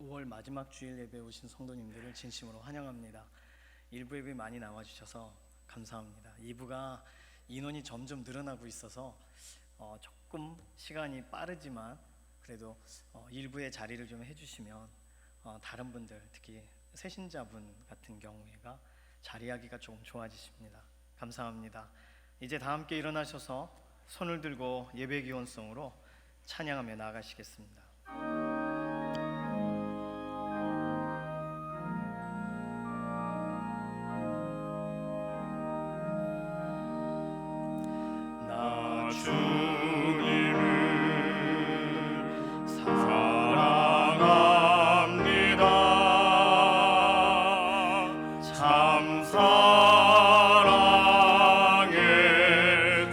5월 마지막 주일 예배에 오신 성도님들을 진심으로 환영합니다. 1부 예배 많이 나와주셔서 감사합니다. 2부가 인원이 점점 늘어나고 있어서 조금 시간이 빠르지만 그래도 1부에 자리를 좀 해주시면 다른 분들, 특히 새신자분 같은 경우에가 자리하기가 조금 좋아지십니다. 감사합니다. 이제 다 함께 일어나셔서 손을 들고 예배 기원송으로 찬양하며 나아가시겠습니다. 나 주님을 사랑합니다. 참 사랑의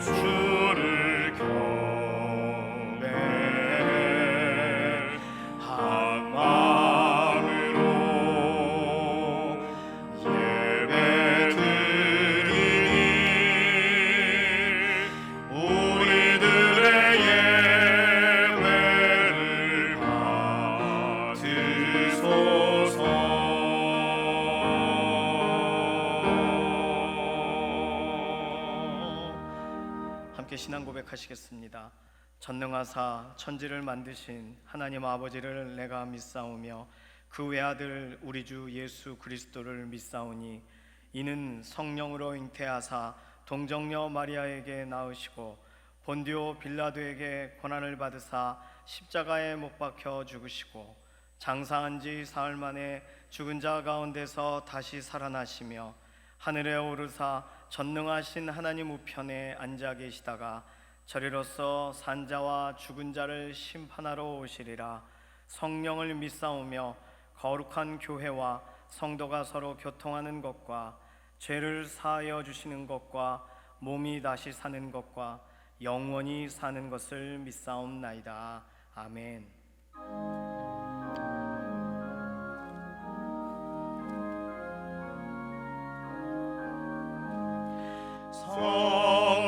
주를 경배해 한 마음으로 예배드리니 우리들의 예배를 받으소서. 함께 신앙 고백하시겠습니다. 전능하사 천지를 만드신 하나님 아버지를 내가 믿사오며 그 외아들 우리 주 예수 그리스도를 믿사오니 이는 성령으로 잉태하사 동정녀 마리아에게 낳으시고 본디오 빌라도에게 고난을 받으사 십자가에 못 박혀 죽으시고 장사한 지 사흘 만에 죽은 자 가운데서 다시 살아나시며 하늘에 오르사 전능하신 하나님 우편에 앉아 계시다가 저리로서 산자와 죽은 자를 심판하러 오시리라. 성령을 믿사오며 거룩한 교회와 성도가 서로 교통하는 것과 죄를 사하여 주시는 것과 몸이 다시 사는 것과 영원히 사는 것을 믿사옵나이다. 아멘.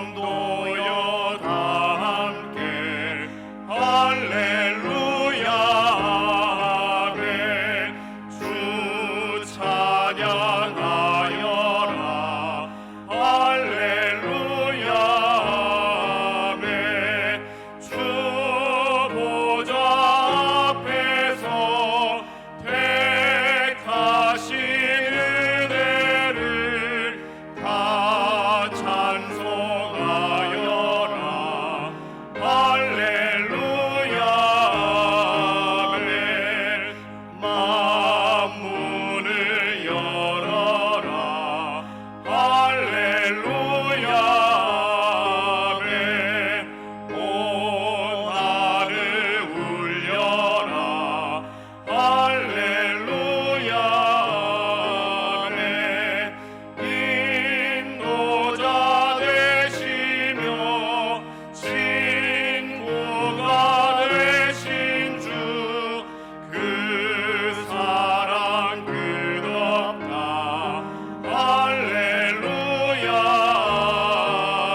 성도여 다 함께 할렐루야 아멘. 주 찬양하여라 할렐루야 아멘. 주 보좌 앞에서 택하신 은혜를 다 찬송하여라 할렐루야 아멘. 만문을 열어라 할렐루야 아멘. 온 하늘 울려라 할렐루야 아멘. 인도자 되시며 친구가 되신 주 그 사랑 끝없다 할렐루야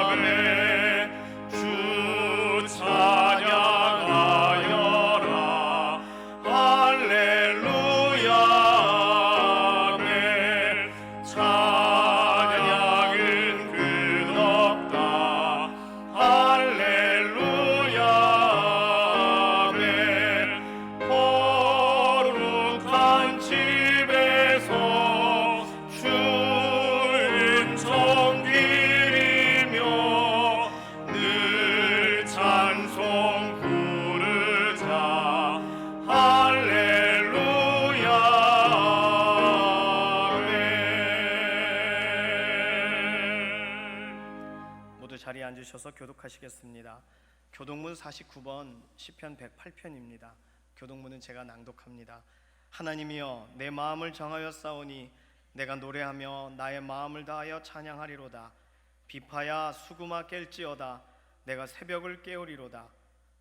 아멘. 주 찬양하여라 할렐루야 아멘. 찬양은 끝없다 할렐루야 아멘. 거룩한 집에서 주 은총 드리며 늘 찬송 부르자 할렐루야 아멘. 모두 자리에 앉으셔서 교독하시겠습니다. 교독문 49번 시편 108편입니다. 교독문은 제가 낭독합니다. 하나님이여 내 마음을 정하여 싸우니 내가 노래하며 나의 마음을 다하여 찬양하리로다. 비파야 수구마 깰지어다. 내가 새벽을 깨우리로다.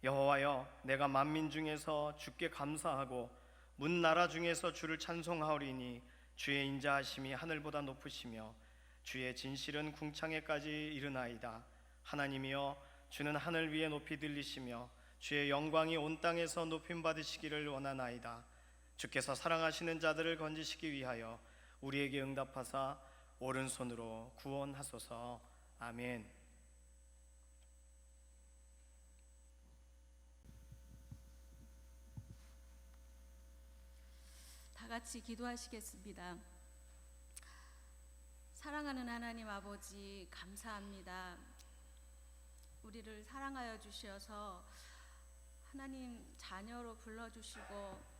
여호와여 내가 만민 중에서 주께 감사하고 문 나라 중에서 주를 찬송하오리니 주의 인자하심이 하늘보다 높으시며 주의 진실은 궁창에까지 이르나이다. 하나님이여 주는 하늘 위에 높이 들리시며 주의 영광이 온 땅에서 높임 받으시기를 원하나이다. 주께서 사랑하시는 자들을 건지시기 위하여 우리에게 응답하사 오른손으로 구원하소서. 아멘. 다 같이 기도하시겠습니다. 사랑하는 하나님 아버지, 감사합니다. 우리를 사랑하여 주셔서 하나님 자녀로 불러주시고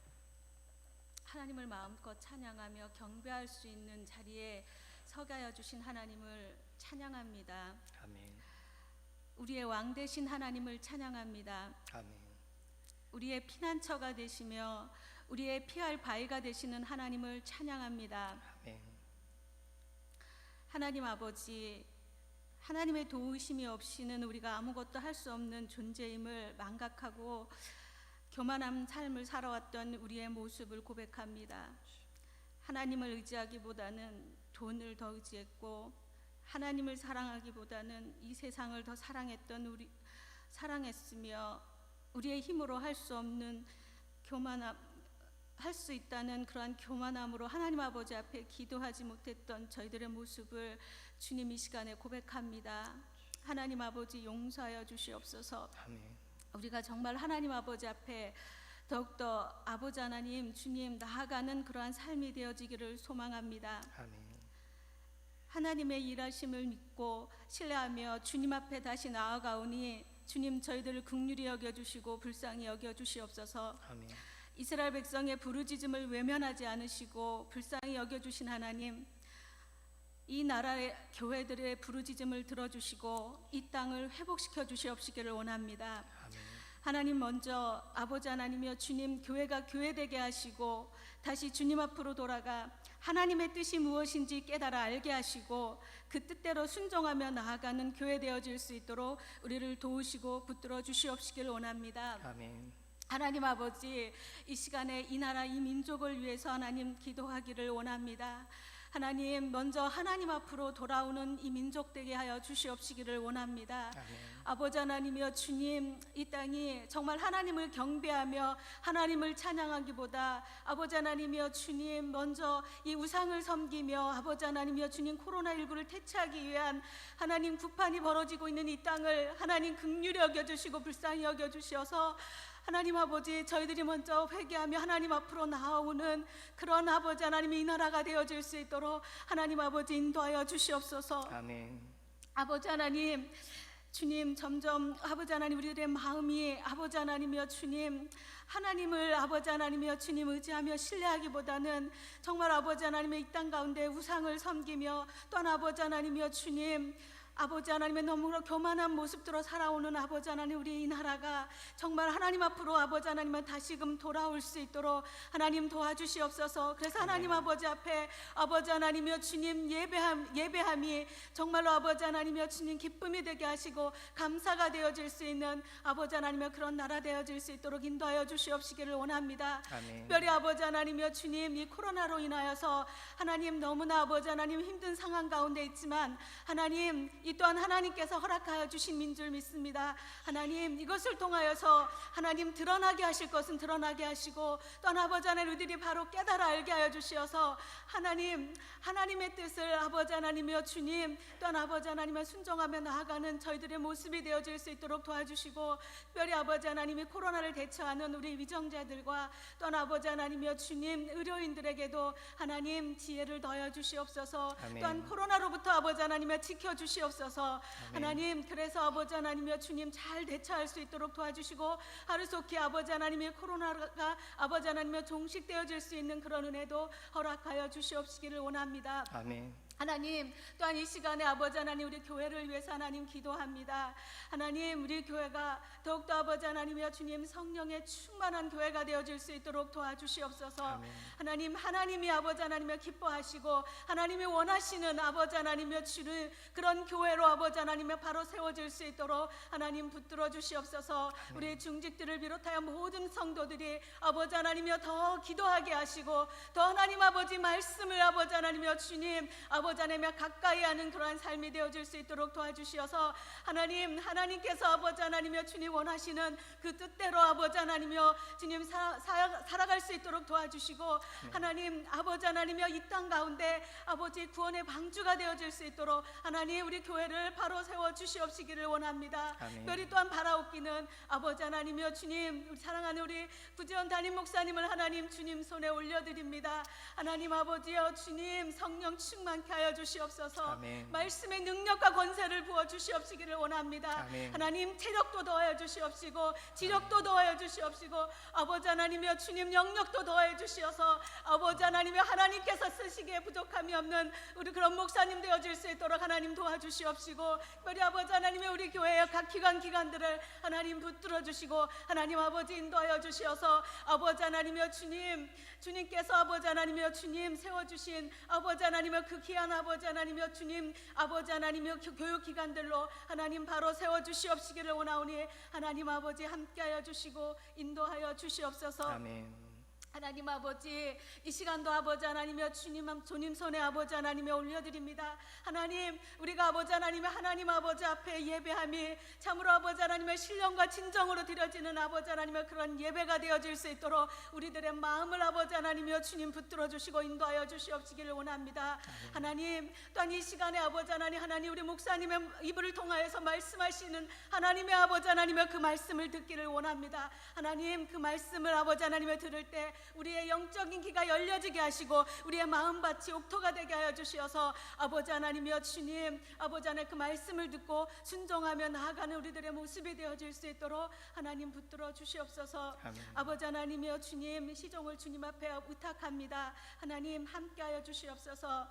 하나님을 마음껏 찬양하며 경배할 수 있는 자리에 서게 하여 주신 하나님을 찬양합니다. 아멘. 우리의 왕 되신 하나님을 찬양합니다. 아멘. 우리의 피난처가 되시며 우리의 피할 바위가 되시는 하나님을 찬양합니다. 아멘. 하나님 아버지, 하나님의 도우심이 없이는 우리가 아무것도 할 수 없는 존재임을 망각하고 교만한 삶을 살아왔던 우리의 모습을 고백합니다. 하나님을 의지하기보다는 돈을 더 의지했고 하나님을 사랑하기보다는 이 세상을 더 사랑했으며 우리의 힘으로 할 수 없는 할 수 있다는 그러한 교만함으로 하나님 아버지 앞에 기도하지 못했던 저희들의 모습을 주님 이 시간에 고백합니다. 하나님 아버지 용서하여 주시옵소서. 아멘. 우리가 정말 하나님 아버지 앞에 더욱더 아버지 하나님 주님 나아가는 그러한 삶이 되어지기를 소망합니다. 아멘. 하나님의 일하심을 믿고 신뢰하며 주님 앞에 다시 나아가오니 주님 저희들을 긍휼히 여겨주시고 불쌍히 여겨주시옵소서. 아멘. 이스라엘 백성의 부르짖음을 외면하지 않으시고 불쌍히 여겨주신 하나님, 이 나라의 교회들의 부르짖음을 들어주시고 이 땅을 회복시켜 주시옵시기를 원합니다. 아멘. 하나님 먼저 아버지 하나님이여 주님 교회가 교회되게 하시고 다시 주님 앞으로 돌아가 하나님의 뜻이 무엇인지 깨달아 알게 하시고 그 뜻대로 순종하며 나아가는 교회 되어질 수 있도록 우리를 도우시고 붙들어 주시옵시기를 원합니다. 아멘. 하나님 아버지, 이 시간에 이 나라 이 민족을 위해서 하나님 기도하기를 원합니다. 하나님 먼저 하나님 앞으로 돌아오는 이 민족 되게 하여 주시옵시기를 원합니다. 아멘. 아버지 하나님이여 주님, 이 땅이 정말 하나님을 경배하며 하나님을 찬양하기보다 아버지 하나님이여 주님 먼저 이 우상을 섬기며 아버지 하나님이여 주님 코로나19를 퇴치하기 위한 하나님 구판이 벌어지고 있는 이 땅을 하나님 긍휼히 여겨주시고 불쌍히 여겨주셔서 하나님 아버지 저희들이 먼저 회개하며 하나님 앞으로 나아오는 그런 아버지 하나님의 이 나라가 되어질 수 있도록 하나님 아버지 인도하여 주시옵소서. 아멘. 아버지 하나님 주님 점점 아버지 하나님 우리들의 마음이 아버지 하나님이여 주님 하나님을 아버지 하나님이여 주님 의지하며 신뢰하기보다는 정말 아버지 하나님의 이 땅 가운데 우상을 섬기며 또한 아버지 하나님이여 주님 아버지 하나님의 너무나 교만한 모습들로 살아오는 아버지 하나님 우리 이 나라가 정말 하나님 앞으로 아버지 하나님은 다시금 돌아올 수 있도록 하나님 도와주시옵소서. 그래서 하나님 아버지 앞에 아버지 하나님이여 주님 예배함이 정말로 아버지 하나님이여 주님 기쁨이 되게 하시고 감사가 되어질 수 있는 아버지 하나님의 그런 나라 되어질 수 있도록 인도하여 주시옵시기를 원합니다. 아멘. 특별히 아버지 하나님이여 주님 이 코로나로 인하여서 하나님 너무나 아버지 하나님 힘든 상황 가운데 있지만 하나님 이 또한 하나님께서 허락하여 주신 민 줄 믿습니다. 하나님 이것을 통하여서 하나님 드러나게 하실 것은 드러나게 하시고 또한 아버지 하나님 우리들이 바로 깨달아 알게 하여 주시어서 하나님의 뜻을 아버지 하나님이여 주님 또한 아버지 하나님의 순종하며 나아가는 저희들의 모습이 되어질 수 있도록 도와주시고 특별히 아버지 하나님이 코로나를 대처하는 우리 위정자들과 또한 아버지 하나님이여 주님 의료인들에게도 하나님 지혜를 더하여 주시옵소서. 아멘. 또한 코로나로부터 아버지 하나님의 지켜주시옵소서. 하나님 그래서 아버지 하나님이여 주님 잘 대처할 수 있도록 도와주시고 하루속히 아버지 하나님의 코로나가 아버지 하나님의 종식되어질 수 있는 그런 은혜도 허락하여 주시옵시기를 원합니다. 아멘. 하나님 또한 이 시간에 아버지 하나님 우리 교회를 위해서 하나님 기도합니다. 하나님 우리 교회가 더욱더 아버지 하나님이여 주님 성령의 충만한 교회가 되어질 수 있도록 도와주시옵소서. 아멘. 하나님이 아버지 하나님이여 기뻐하시고 하나님이 원하시는 아버지 하나님이여 주는 그런 교회로 아버지 하나님이여 바로 세워질 수 있도록 하나님 붙들어 주시옵소서. 우리 중직들을 비롯하여 모든 성도들이 아버지 하나님이여 더 기도하게 하시고 더 하나님 아버지 말씀을 아버지 하나님이여 주님 아버지 아버지 하나님과 가까이 하는 그러한 삶이 되어질 수 있도록 도와주시어서 하나님께서 아버지 하나님이여 주님 원하시는 그 뜻대로 아버지 하나님이여 주님 살아갈 수 있도록 도와주시고 하나님 아버지 하나님이여 이 땅 가운데 아버지 구원의 방주가 되어질 수 있도록 하나님 우리 교회를 바로 세워 주시옵시기를 원합니다. 특별히 또한 바라옵기는 아버지 하나님이여 주님 사랑하는 우리 구지원 담임 목사님을 하나님 주님 손에 올려드립니다. 하나님 아버지여 주님 성령 충만케 하여 주시옵소서. 아멘. 말씀의 능력과 권세를 부어 주시옵시기를 원합니다. 아멘. 하나님 체력도 더하여 주시옵시고 지력도 더하여 주시옵시고 아버지 하나님이여 주님 영역도 더하여 주시어서 아버지 하나님이여 하나님께서 쓰시기에 부족함이 없는 우리 그런 목사님 되어질 수 있도록 하나님 도와주시옵시고 특별히 아버지 하나님의 우리 교회의 각 기관들을 하나님 붙들어 주시고 하나님 아버지 인도하여 주시어서 아버지 하나님이여 주님께서 아버지 하나님이여 주님 세워주신 아버지 하나님이여 그 귀한 아버지 하나님이여 주님 아버지 하나님이여 교육기관들로 하나님 바로 세워주시옵시기를 원하오니 하나님 아버지 함께하여 주시고 인도하여 주시옵소서. 아멘. 하나님 아버지 이 시간도 아버지 하나님이여 주님 손에 아버지 하나님이여 올려드립니다. 하나님 우리가 아버지 하나님 아버지 앞에 예배함이 참으로 아버지 하나님의 신령과 진정으로 드려지는 아버지 하나님의 그런 예배가 되어질 수 있도록 우리들의 마음을 아버지 하나님이여 주님 붙들어 주시고 인도하여 주시옵시기를 원합니다. 하나님 또한 이 시간에 아버지 하나님 우리 목사님의 입을 통하여서 말씀하시는 하나님의 아버지 하나님의 그 말씀을 듣기를 원합니다. 하나님 그 말씀을 아버지 하나님의 들을 때 우리의 영적인 귀가 열려지게 하시고 우리의 마음밭이 옥토가 되게 하여 주시어서 아버지 하나님이여 주님 아버지 하나님 그 말씀을 듣고 순종하며 나아가는 우리들의 모습이 되어질 수 있도록 하나님 붙들어 주시옵소서. 아멘. 아버지 하나님이여 주님 시종을 주님 앞에 의탁합니다. 하나님 함께하여 주시옵소서.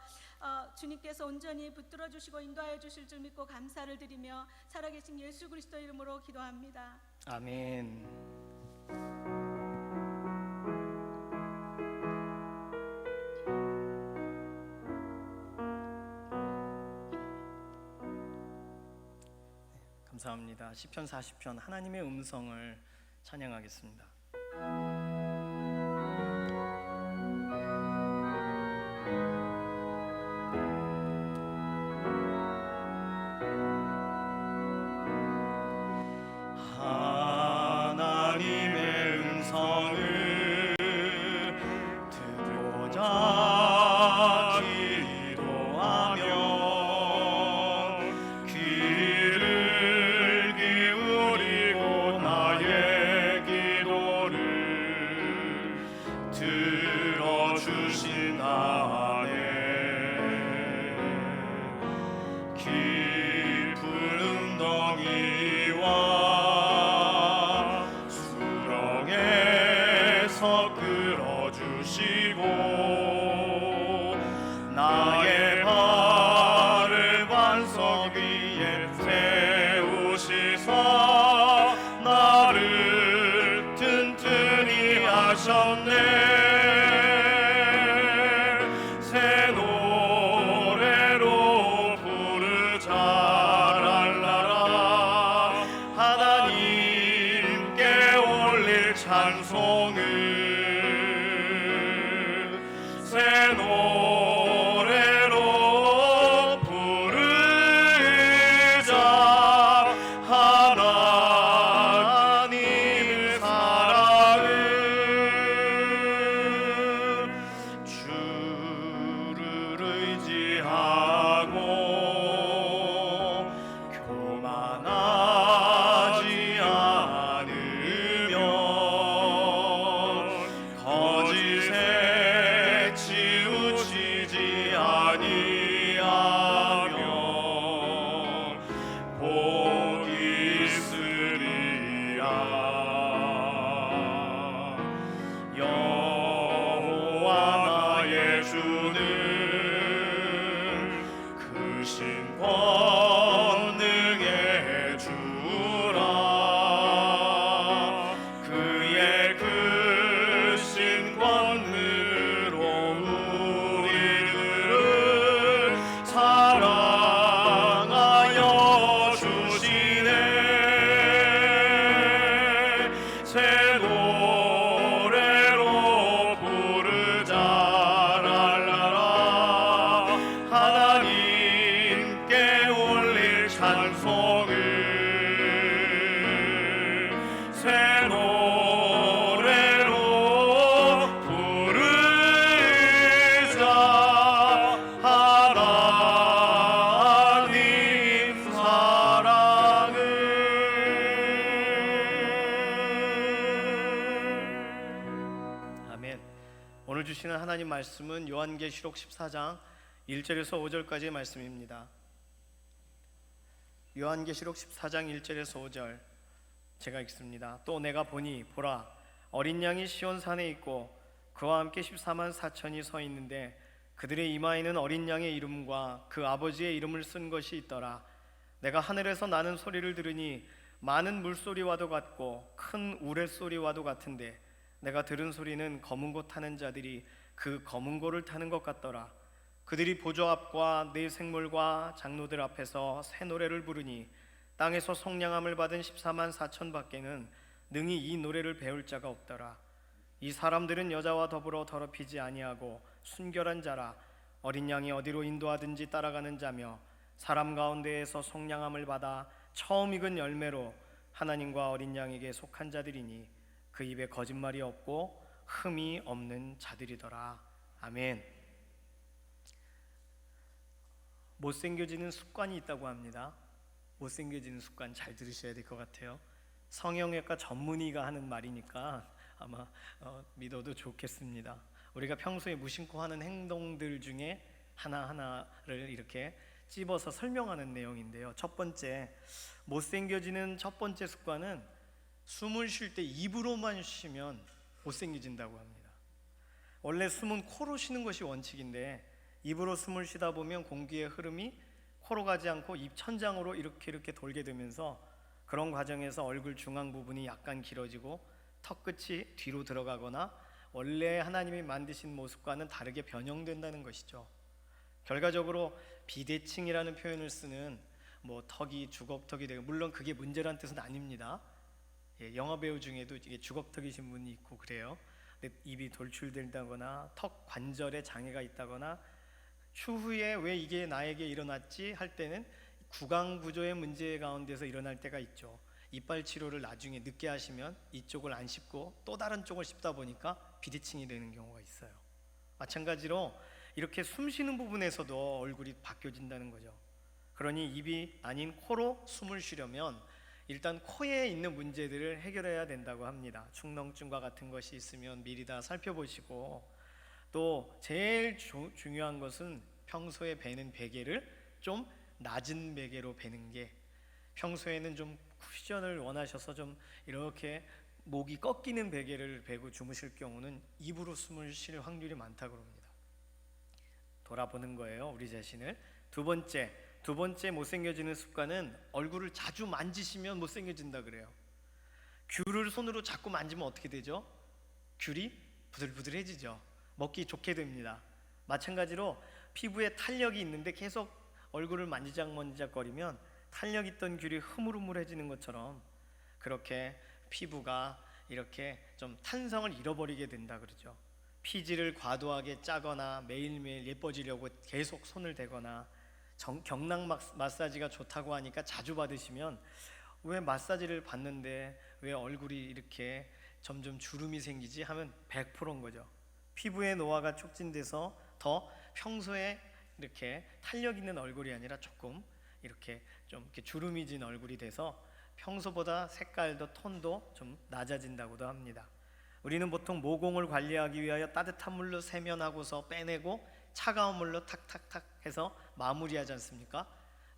주님께서 온전히 붙들어 주시고 인도하여 주실 줄 믿고 감사를 드리며 살아계신 예수 그리스도 이름으로 기도합니다. 아멘. 감사합니다. 시편 40편 하나님의 음성을 찬양하겠습니다. 하나님의 음성을 듣고자 기도하며 귀를 기울이고 나의 기도를 들어주시나네. 깊은 웅덩이와 수렁에서 끌어주시고 나의 발을 반석 위에 세우시사 나를 튼튼히 하셨네. 새 노래로 부르자 랄라라. 하나님께 올릴 찬송을 새 노래로 부르자. 하나님 사랑을 주를 의지하고 교만하지 않으면 거짓에 치우치지 아니하면 복이 있으리라. 여호와 나의 주는 크신 권능의 주라. 그의 크신 권능으로 우리들을 사랑하여 주시네. 새 노래로 부르자 랄라라. 하나님 오늘 주시는 하나님 말씀은 요한계시록 14장 1절에서 5절까지의 말씀입니다. 요한계시록 14장 1절에서 5절 제가 읽습니다. 또 내가 보니 보라 어린 양이 시온 산에 있고 그와 함께 14만 4천이 서 있는데 그들의 이마에는 어린 양의 이름과 그 아버지의 이름을 쓴 것이 있더라. 내가 하늘에서 나는 소리를 들으니 많은 물소리와도 같고 큰 우레소리와도 같은데 내가 들은 소리는 검은 고 타는 자들이 그 검은 고를 타는 것 같더라. 그들이 보좌 앞과 네 생물과 장로들 앞에서 새 노래를 부르니 땅에서 속량함을 받은 14만 4천 밖에는 능히 이 노래를 배울 자가 없더라. 이 사람들은 여자와 더불어 더럽히지 아니하고 순결한 자라. 어린 양이 어디로 인도하든지 따라가는 자며 사람 가운데에서 속량함을 받아 처음 익은 열매로 하나님과 어린 양에게 속한 자들이니 그 입에 거짓말이 없고 흠이 없는 자들이더라. 아멘. 못생겨지는 습관이 있다고 합니다. 못생겨지는 습관 잘 들으셔야 될 것 같아요. 성형외과 전문의가 하는 말이니까 아마 믿어도 좋겠습니다. 우리가 평소에 무심코 하는 행동들 중에 하나하나를 이렇게 찝어서 설명하는 내용인데요. 첫 번째, 못생겨지는 첫 번째 습관은 숨을 쉴 때 입으로만 쉬면 못생겨진다고 합니다. 원래 숨은 코로 쉬는 것이 원칙인데 입으로 숨을 쉬다 보면 공기의 흐름이 코로 가지 않고 입 천장으로 이렇게 돌게 되면서 그런 과정에서 얼굴 중앙 부분이 약간 길어지고 턱 끝이 뒤로 들어가거나 원래 하나님이 만드신 모습과는 다르게 변형된다는 것이죠. 결과적으로 비대칭이라는 표현을 쓰는 턱이 주걱턱이 되고, 물론 그게 문제란 뜻은 아닙니다. 영화 배우 중에도 이게 주걱턱이신 분이 있고 그래요. 근데 입이 돌출된다거나 턱 관절에 장애가 있다거나 추후에 왜 이게 나에게 일어났지 할 때는 구강 구조의 문제 가운데서 일어날 때가 있죠. 이빨 치료를 나중에 늦게 하시면 이쪽을 안 씹고 또 다른 쪽을 씹다 보니까 비대칭이 되는 경우가 있어요. 마찬가지로 이렇게 숨 쉬는 부분에서도 얼굴이 바뀌어진다는 거죠. 그러니 입이 아닌 코로 숨을 쉬려면 일단 코에 있는 문제들을 해결해야 된다고 합니다. 축농증과 같은 것이 있으면 미리 다 살펴보시고, 또 제일 중요한 것은 평소에 베는 베개를 좀 낮은 베개로 베는 게, 평소에는 좀 쿠션을 원하셔서 좀 이렇게 목이 꺾이는 베개를 베고 주무실 경우는 입으로 숨을 쉴 확률이 많다고 합니다. 돌아보는 거예요, 우리 자신을. 두 번째 못생겨지는 습관은 얼굴을 자주 만지시면 못생겨진다 그래요. 귤을 손으로 자꾸 만지면 어떻게 되죠? 귤이 부들부들해지죠. 먹기 좋게 됩니다. 마찬가지로 피부에 탄력이 있는데 계속 얼굴을 만지작거리면 탄력 있던 귤이 흐물흐물해지는 것처럼 그렇게 피부가 이렇게 좀 탄성을 잃어버리게 된다 그러죠. 피지를 과도하게 짜거나 매일매일 예뻐지려고 계속 손을 대거나 경락 마사지가 좋다고 하니까 자주 받으시면 왜 마사지를 받는데 왜 얼굴이 이렇게 점점 주름이 생기지 하면 100%인 거죠. 피부의 노화가 촉진돼서 더 평소에 이렇게 탄력 있는 얼굴이 아니라 조금 이렇게 좀 이렇게 주름이 진 얼굴이 돼서 평소보다 색깔도 톤도 좀 낮아진다고도 합니다. 우리는 보통 모공을 관리하기 위하여 따뜻한 물로 세면하고서 빼내고 차가운 물로 탁탁탁 해서 마무리하지 않습니까?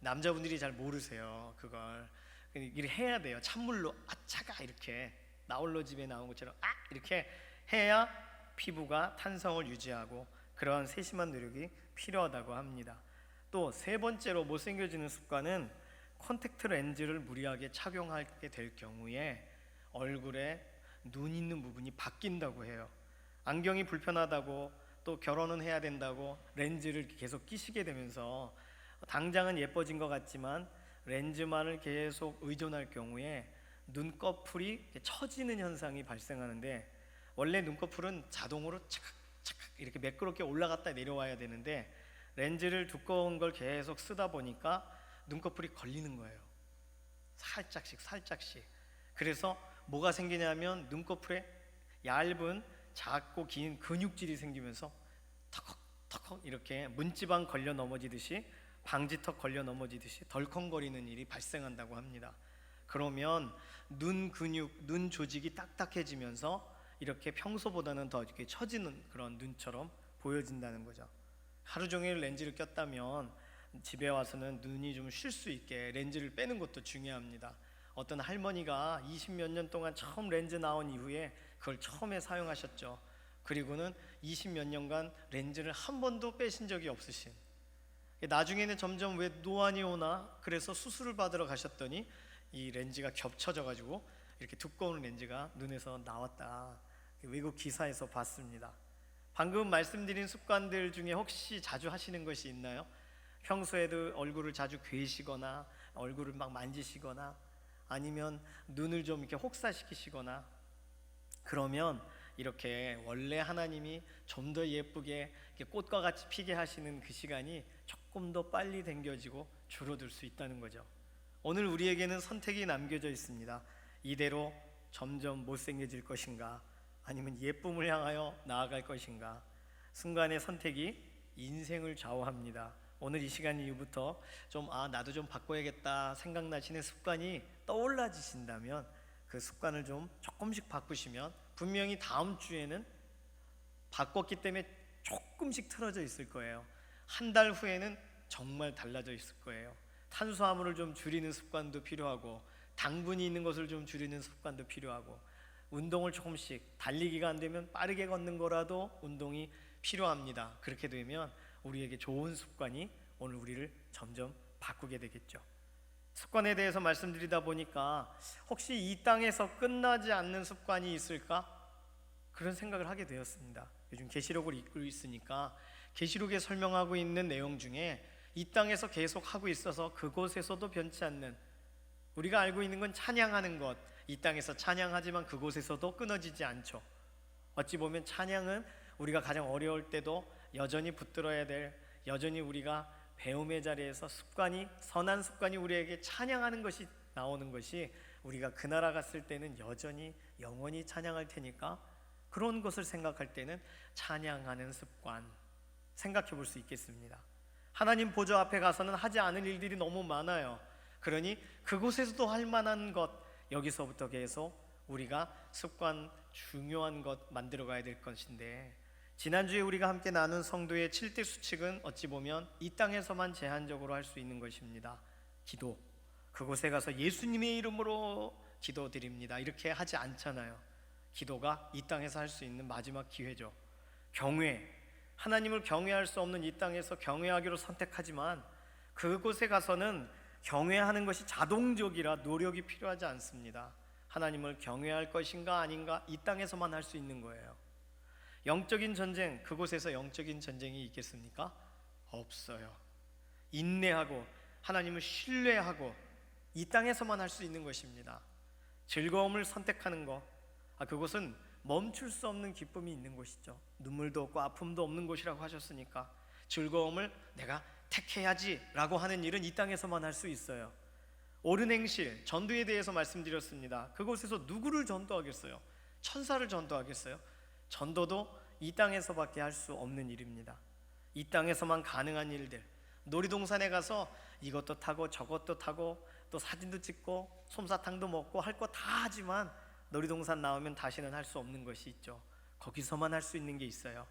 남자분들이 잘 모르세요. 그걸 이렇게 해야 돼요. 찬물로 차가 이렇게 나홀로 집에 나온 것처럼 이렇게 해야 피부가 탄성을 유지하고 그러한 세심한 노력이 필요하다고 합니다. 또 세 번째로 못생겨지는 습관은 콘택트 렌즈를 무리하게 착용하게 될 경우에 얼굴에 눈 있는 부분이 바뀐다고 해요. 안경이 불편하다고 또 결혼은 해야 된다고 렌즈를 계속 끼시게 되면서 당장은 예뻐진 것 같지만 렌즈만을 계속 의존할 경우에 눈꺼풀이 처지는 현상이 발생하는데, 원래 눈꺼풀은 자동으로 착착 이렇게 매끄럽게 올라갔다 내려와야 되는데 렌즈를 두꺼운 걸 계속 쓰다 보니까 눈꺼풀이 걸리는 거예요. 살짝씩. 그래서 뭐가 생기냐면 눈꺼풀에 얇은 작고 긴 근육질이 생기면서 턱턱 이렇게 문지방 걸려 넘어지듯이, 방지턱 걸려 넘어지듯이 덜컹거리는 일이 발생한다고 합니다. 그러면 눈 근육, 눈 조직이 딱딱해지면서 이렇게 평소보다는 더 이렇게 처지는 그런 눈처럼 보여진다는 거죠. 하루 종일 렌즈를 꼈다면 집에 와서는 눈이 좀 쉴 수 있게 렌즈를 빼는 것도 중요합니다. 어떤 할머니가 20몇 년 동안 처음 렌즈 나온 이후에 그걸 처음에 사용하셨죠. 그리고는 20몇 년간 렌즈를 한 번도 빼신 적이 없으신, 나중에는 점점 왜 노안이 오나 그래서 수술을 받으러 가셨더니 이 렌즈가 겹쳐져 가지고 이렇게 두꺼운 렌즈가 눈에서 나왔다, 외국 기사에서 봤습니다. 방금 말씀드린 습관들 중에 혹시 자주 하시는 것이 있나요? 평소에도 얼굴을 자주 괴시거나 얼굴을 막 만지시거나 아니면 눈을 좀 이렇게 혹사시키시거나, 그러면 이렇게 원래 하나님이 좀 더 예쁘게 꽃과 같이 피게 하시는 그 시간이 조금 더 빨리 당겨지고 줄어들 수 있다는 거죠. 오늘 우리에게는 선택이 남겨져 있습니다. 이대로 점점 못생겨질 것인가, 아니면 예쁨을 향하여 나아갈 것인가. 순간의 선택이 인생을 좌우합니다. 오늘 이 시간 이후부터 좀 나도 좀 바꿔야겠다 생각나시는 습관이 떠올라지신다면 그 습관을 좀 조금씩 바꾸시면 분명히 다음 주에는 바꿨기 때문에 조금씩 틀어져 있을 거예요. 한 달 후에는 정말 달라져 있을 거예요. 탄수화물을 좀 줄이는 습관도 필요하고, 당분이 있는 것을 좀 줄이는 습관도 필요하고, 운동을 조금씩, 달리기가 안 되면 빠르게 걷는 거라도 운동이 필요합니다. 그렇게 되면 우리에게 좋은 습관이 오늘 우리를 점점 바꾸게 되겠죠. 습관에 대해서 말씀드리다 보니까 혹시 이 땅에서 끝나지 않는 습관이 있을까? 그런 생각을 하게 되었습니다. 요즘 계시록을 읽고 있으니까 계시록에 설명하고 있는 내용 중에 이 땅에서 계속 하고 있어서 그곳에서도 변치 않는, 우리가 알고 있는 건 찬양하는 것, 이 땅에서 찬양하지만 그곳에서도 끊어지지 않죠. 어찌 보면 찬양은 우리가 가장 어려울 때도 여전히 붙들어야 될, 여전히 우리가 배움의 자리에서 습관이, 선한 습관이 우리에게 찬양하는 것이 나오는 것이, 우리가 그 나라 갔을 때는 여전히 영원히 찬양할 테니까 그런 것을 생각할 때는 찬양하는 습관 생각해 볼 수 있겠습니다. 하나님 보좌 앞에 가서는 하지 않을 일들이 너무 많아요. 그러니 그곳에서도 할 만한 것, 여기서부터 계속 우리가 습관, 중요한 것 만들어 가야 될 것인데, 지난주에 우리가 함께 나눈 성도의 7대 수칙은 어찌 보면 이 땅에서만 제한적으로 할 수 있는 것입니다. 기도, 그곳에 가서 예수님의 이름으로 기도드립니다, 이렇게 하지 않잖아요. 기도가 이 땅에서 할 수 있는 마지막 기회죠. 경외, 하나님을 경외할 수 없는 이 땅에서 경외하기로 선택하지만 그곳에 가서는 경외하는 것이 자동적이라 노력이 필요하지 않습니다. 하나님을 경외할 것인가 아닌가 이 땅에서만 할 수 있는 거예요. 영적인 전쟁, 그곳에서 영적인 전쟁이 있겠습니까? 없어요. 인내하고 하나님을 신뢰하고 이 땅에서만 할 수 있는 것입니다. 즐거움을 선택하는 것, 그곳은 멈출 수 없는 기쁨이 있는 곳이죠. 눈물도 없고 아픔도 없는 곳이라고 하셨으니까 즐거움을 내가 택해야지 라고 하는 일은 이 땅에서만 할 수 있어요. 옳은 행실, 전도에 대해서 말씀드렸습니다. 그곳에서 누구를 전도하겠어요? 천사를 전도하겠어요? 전도도 이 땅에서밖에 할 수 없는 일입니다. 이 땅에서만 가능한 일들, 놀이동산에 가서 이것도 타고 저것도 타고 또 사진도 찍고 솜사탕도 먹고 할 거 다 하지만 놀이동산 나오면 다시는 할 수 없는 것이 있죠. 거기서만 할 수 있는 게 있어요.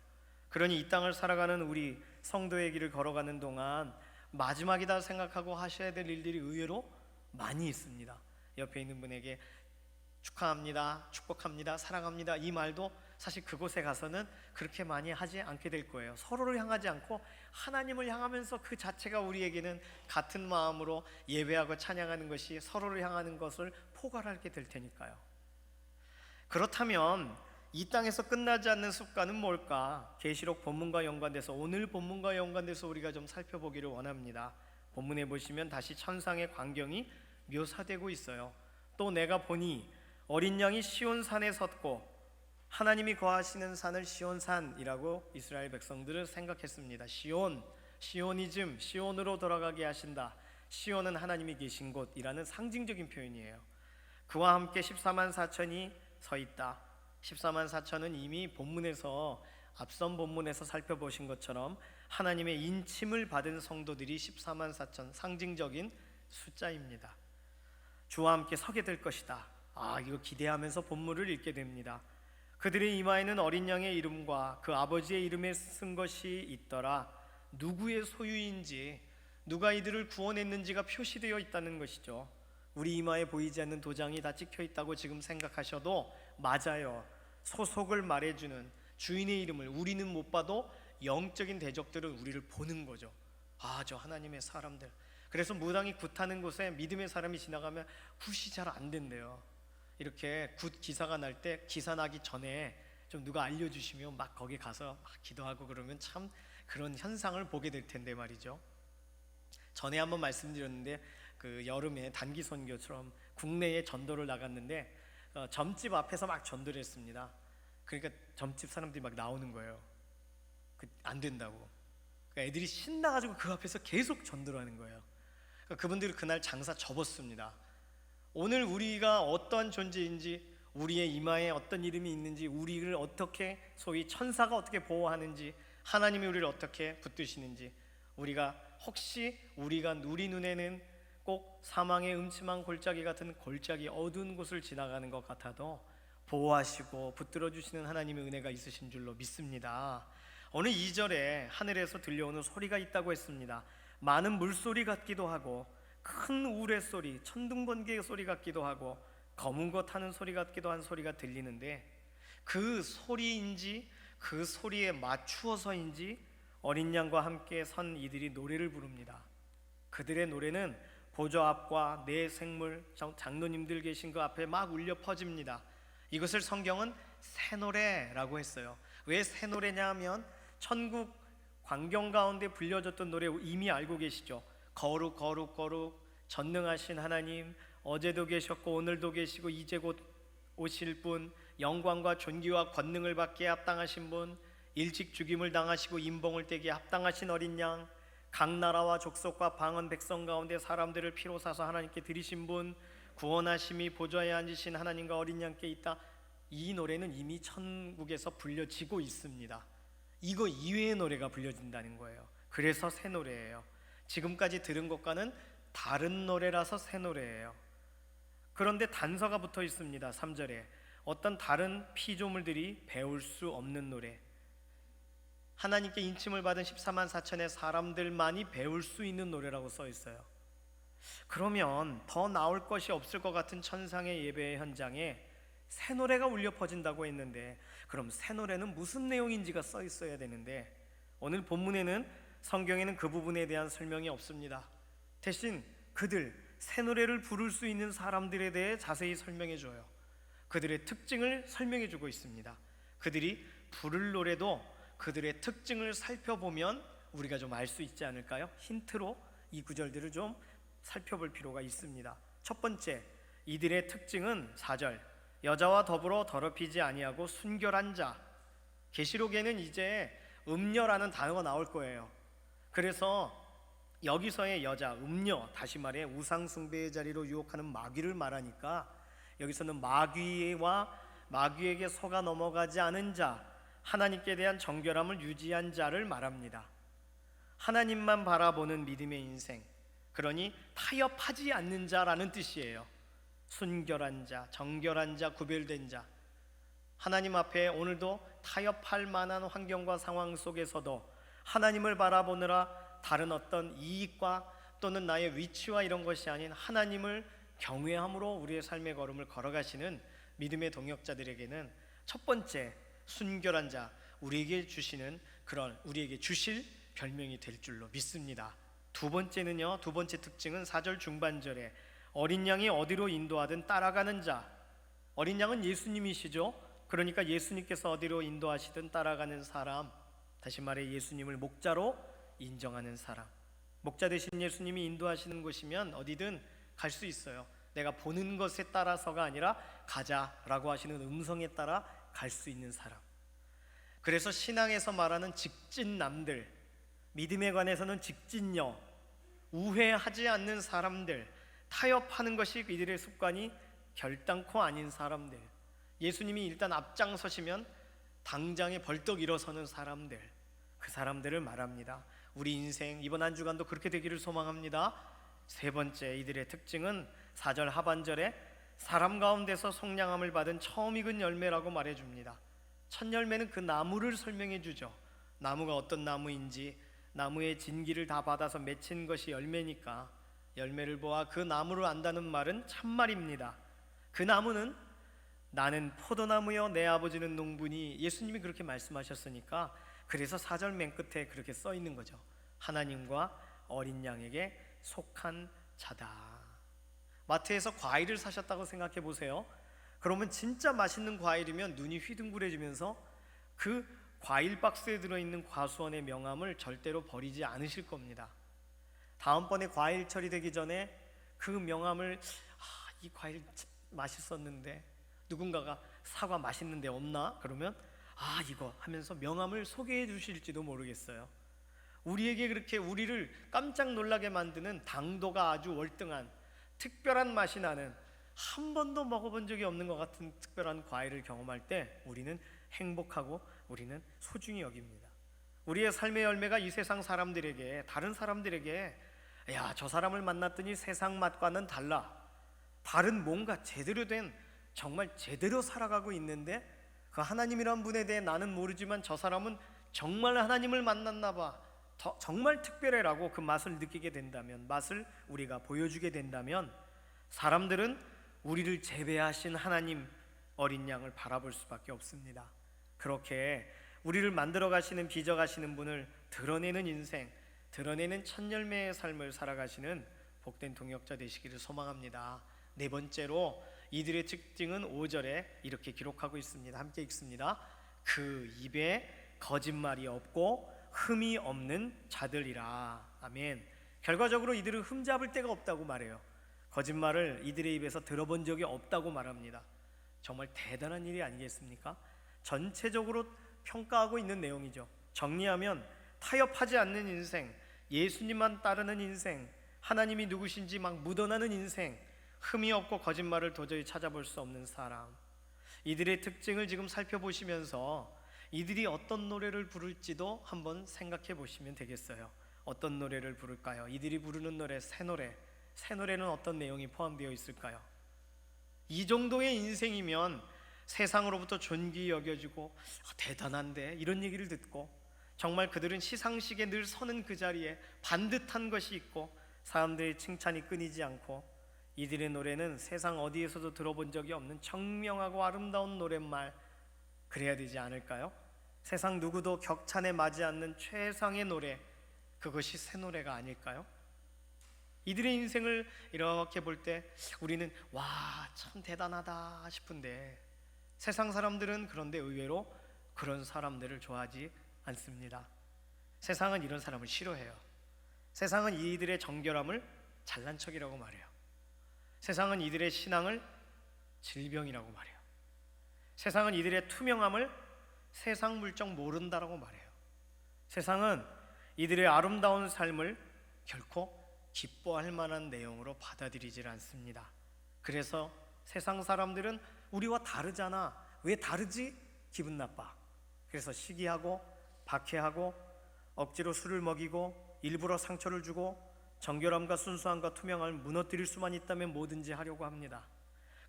그러니 이 땅을 살아가는 우리 성도의 길을 걸어가는 동안 마지막이다 생각하고 하셔야 될 일들이 의외로 많이 있습니다. 옆에 있는 분에게 축하합니다, 축복합니다, 사랑합니다 이 말도 사실 그곳에 가서는 그렇게 많이 하지 않게 될 거예요. 서로를 향하지 않고 하나님을 향하면서 그 자체가 우리에게는 같은 마음으로 예배하고 찬양하는 것이 서로를 향하는 것을 포괄하게 될 테니까요. 그렇다면 이 땅에서 끝나지 않는 습관은 뭘까? 계시록 본문과 연관돼서, 오늘 본문과 연관돼서 우리가 좀 살펴보기를 원합니다. 본문에 보시면 다시 천상의 광경이 묘사되고 있어요. 또 내가 보니 어린 양이 시온산에 섰고, 하나님이 거하시는 산을 시온산이라고 이스라엘 백성들은 생각했습니다. 시온, 시오니즘, 시온으로 돌아가게 하신다. 시온은 하나님이 계신 곳이라는 상징적인 표현이에요. 그와 함께 14만 4천이 서 있다. 14만 4천은 이미 본문에서, 앞선 본문에서 살펴보신 것처럼 하나님의 인침을 받은 성도들이 14만 4천, 상징적인 숫자입니다. 주와 함께 서게 될 것이다. 이거 기대하면서 본문을 읽게 됩니다. 그들의 이마에는 어린 양의 이름과 그 아버지의 이름에 쓴 것이 있더라. 누구의 소유인지, 누가 이들을 구원했는지가 표시되어 있다는 것이죠. 우리 이마에 보이지 않는 도장이 다 찍혀 있다고 지금 생각하셔도 맞아요. 소속을 말해주는 주인의 이름을 우리는 못 봐도 영적인 대적들은 우리를 보는 거죠. 아, 저 하나님의 사람들. 그래서 무당이 굿하는 곳에 믿음의 사람이 지나가면 굿이 잘 안 된대요. 이렇게 굿 기사가 날 때 기사 나기 전에 좀 누가 알려주시면 막 거기 가서 막 기도하고 그러면 참 그런 현상을 보게 될 텐데 말이죠. 전에 한번 말씀드렸는데 그 여름에 단기 선교처럼 국내에 전도를 나갔는데 점집 앞에서 막 전도를 했습니다. 그러니까 점집 사람들이 막 나오는 거예요. 안 된다고. 그러니까 애들이 신나가지고 그 앞에서 계속 전도를 하는 거예요. 그러니까 그분들이 그날 장사 접었습니다. 오늘 우리가 어떤 존재인지, 우리의 이마에 어떤 이름이 있는지, 우리를 어떻게 소위 천사가 어떻게 보호하는지, 하나님이 우리를 어떻게 붙드시는지, 우리가 혹시 우리 눈에는 꼭 사망의 음침한 골짜기 같은 골짜기 어두운 곳을 지나가는 것 같아도 보호하시고 붙들어 주시는 하나님의 은혜가 있으신 줄로 믿습니다. 오늘 2절에 하늘에서 들려오는 소리가 있다고 했습니다. 많은 물소리 같기도 하고 큰 우레소리, 천둥번개의 소리 같기도 하고 검은 거 타는 소리 같기도 한 소리가 들리는데, 그 소리인지 그 소리에 맞추어서인지 어린 양과 함께 선 이들이 노래를 부릅니다. 그들의 노래는 보좌 앞과 네 생물 장로님들 계신 그 앞에 막 울려 퍼집니다. 이것을 성경은 새노래라고 했어요. 왜 새노래냐 하면 천국 광경 가운데 불려졌던 노래 이미 알고 계시죠. 거룩 거룩 거룩 전능하신 하나님, 어제도 계셨고 오늘도 계시고 이제 곧 오실 분, 영광과 존귀와 권능을 받기에 합당하신 분, 일찍 죽임을 당하시고 임봉을 떼기에 합당하신 어린 양, 각 나라와 족속과 방언 백성 가운데 사람들을 피로 사서 하나님께 드리신 분, 구원하심이 보좌에 앉으신 하나님과 어린 양께 있다. 이 노래는 이미 천국에서 불려지고 있습니다. 이거 이외의 노래가 불려진다는 거예요. 그래서 새 노래예요. 지금까지 들은 것과는 다른 노래라서 새 노래예요. 그런데 단서가 붙어 있습니다. 3절에 어떤 다른 피조물들이 배울 수 없는 노래, 하나님께 인침을 받은 14만 4천의 사람들만이 배울 수 있는 노래라고 써 있어요. 그러면 더 나올 것이 없을 것 같은 천상의 예배 현장에 새 노래가 울려 퍼진다고 했는데, 그럼 새 노래는 무슨 내용인지가 써 있어야 되는데, 오늘 본문에는 성경에는 그 부분에 대한 설명이 없습니다. 대신 그들 새 노래를 부를 수 있는 사람들에 대해 자세히 설명해 줘요. 그들의 특징을 설명해 주고 있습니다. 그들이 부를 노래도 그들의 특징을 살펴보면 우리가 좀 알 수 있지 않을까요? 힌트로 이 구절들을 좀 살펴볼 필요가 있습니다. 첫 번째, 이들의 특징은 4절, 여자와 더불어 더럽히지 아니하고 순결한 자. 계시록에는 이제 음녀라는 단어가 나올 거예요. 그래서 여기서의 여자, 음녀, 다시 말해 우상 숭배의 자리로 유혹하는 마귀를 말하니까 여기서는 마귀와 마귀에게 속아 넘어가지 않은 자, 하나님께 대한 정결함을 유지한 자를 말합니다. 하나님만 바라보는 믿음의 인생, 그러니 타협하지 않는 자라는 뜻이에요. 순결한 자, 정결한 자, 구별된 자. 하나님 앞에 오늘도 타협할 만한 환경과 상황 속에서도 하나님을 바라보느라 다른 어떤 이익과 또는 나의 위치와 이런 것이 아닌 하나님을 경외함으로 우리의 삶의 걸음을 걸어가시는 믿음의 동역자들에게는 첫 번째, 순결한 자, 우리에게 주실 별명이 될 줄로 믿습니다. 두 번째는요, 두 번째 특징은 4절 중반절에 어린 양이 어디로 인도하든 따라가는 자. 어린 양은 예수님이시죠. 그러니까 예수님께서 어디로 인도하시든 따라가는 사람, 다시 말해 예수님을 목자로 인정하는 사람. 목자 되신 예수님이 인도하시는 곳이면 어디든 갈 수 있어요. 내가 보는 것에 따라서가 아니라 가자라고 하시는 음성에 따라 갈 수 있는 사람. 그래서 신앙에서 말하는 직진남들, 믿음에 관해서는 직진녀, 우회하지 않는 사람들, 타협하는 것이 이들의 습관이 결단코 아닌 사람들, 예수님이 일단 앞장서시면 당장에 벌떡 일어서는 사람들, 그 사람들을 말합니다. 우리 인생 이번 한 주간도 그렇게 되기를 소망합니다. 세 번째, 이들의 특징은 4절 하반절에 사람 가운데서 속량함을 받은 처음 익은 열매라고 말해줍니다. 첫 열매는 그 나무를 설명해 주죠. 나무가 어떤 나무인지, 나무의 진기를 다 받아서 맺힌 것이 열매니까 열매를 보아 그 나무를 안다는 말은 참말입니다. 그 나무는 나는 포도나무여 내 아버지는 농부니, 예수님이 그렇게 말씀하셨으니까 그래서 4절 맨 끝에 그렇게 써 있는 거죠. 하나님과 어린 양에게 속한 자다. 마트에서 과일을 사셨다고 생각해 보세요. 그러면 진짜 맛있는 과일이면 눈이 휘둥그레지면서 그 과일 박스에 들어있는 과수원의 명함을 절대로 버리지 않으실 겁니다. 다음번에 과일철이 되기 전에 그 명함을 이 과일 맛있었는데, 누군가가 사과 맛있는데 없나? 그러면 이거 하면서 명함을 소개해 주실지도 모르겠어요. 우리에게 그렇게 우리를 깜짝 놀라게 만드는 당도가 아주 월등한 특별한 맛이 나는, 한 번도 먹어본 적이 없는 것 같은 특별한 과일을 경험할 때 우리는 행복하고 우리는 소중히 여깁니다. 우리의 삶의 열매가 이 세상 사람들에게, 다른 사람들에게 야, 저 사람을 만났더니 세상 맛과는 달라, 다른 뭔가 제대로 된, 정말 제대로 살아가고 있는데 그 하나님이란 분에 대해 나는 모르지만 저 사람은 정말 하나님을 만났나 봐, 정말 특별해라고 그 맛을 느끼게 된다면, 맛을 우리가 보여주게 된다면, 사람들은 우리를 재배하신 하나님 어린 양을 바라볼 수밖에 없습니다. 그렇게 우리를 만들어 가시는, 빚어 가시는 분을 드러내는 인생, 드러내는 첫 열매의 삶을 살아가시는 복된 동역자 되시기를 소망합니다. 네 번째로 이들의 특징은 5절에 이렇게 기록하고 있습니다. 함께 읽습니다. 그 입에 거짓말이 없고 흠이 없는 자들이라. 아멘. 결과적으로 이들은 흠잡을 데가 없다고 말해요. 거짓말을 이들의 입에서 들어본 적이 없다고 말합니다. 정말 대단한 일이 아니겠습니까? 전체적으로 평가하고 있는 내용이죠. 정리하면 타협하지 않는 인생, 예수님만 따르는 인생, 하나님이 누구신지 막 묻어나는 인생, 흠이 없고 거짓말을 도저히 찾아볼 수 없는 사람. 이들의 특징을 지금 살펴보시면서 이들이 어떤 노래를 부를지도 한번 생각해 보시면 되겠어요. 어떤 노래를 부를까요? 이들이 부르는 노래, 새 노래. 새 노래는 어떤 내용이 포함되어 있을까요? 이 정도의 인생이면 세상으로부터 존귀 여겨지고 대단한데, 이런 얘기를 듣고 정말 그들은 시상식에 늘 서는 그 자리에 반듯한 것이 있고 사람들의 칭찬이 끊이지 않고, 이들의 노래는 세상 어디에서도 들어본 적이 없는 청명하고 아름다운 노랫말, 그래야 되지 않을까요? 세상 누구도 격찬에 맞지 않는 최상의 노래, 그것이 새 노래가 아닐까요? 이들의 인생을 이렇게 볼 때 우리는 와, 참 대단하다 싶은데, 세상 사람들은 그런데 의외로 그런 사람들을 좋아하지 않습니다. 세상은 이런 사람을 싫어해요. 세상은 이들의 정결함을 잘난 척이라고 말해요. 세상은 이들의 신앙을 질병이라고 말해요. 세상은 이들의 투명함을 세상 물정 모른다라고 말해요. 세상은 이들의 아름다운 삶을 결코 기뻐할 만한 내용으로 받아들이질 않습니다. 그래서 세상 사람들은 우리와 다르잖아, 왜 다르지? 기분 나빠. 그래서 시기하고 박해하고 억지로 술을 먹이고 일부러 상처를 주고 정결함과 순수함과 투명함을 무너뜨릴 수만 있다면 뭐든지 하려고 합니다.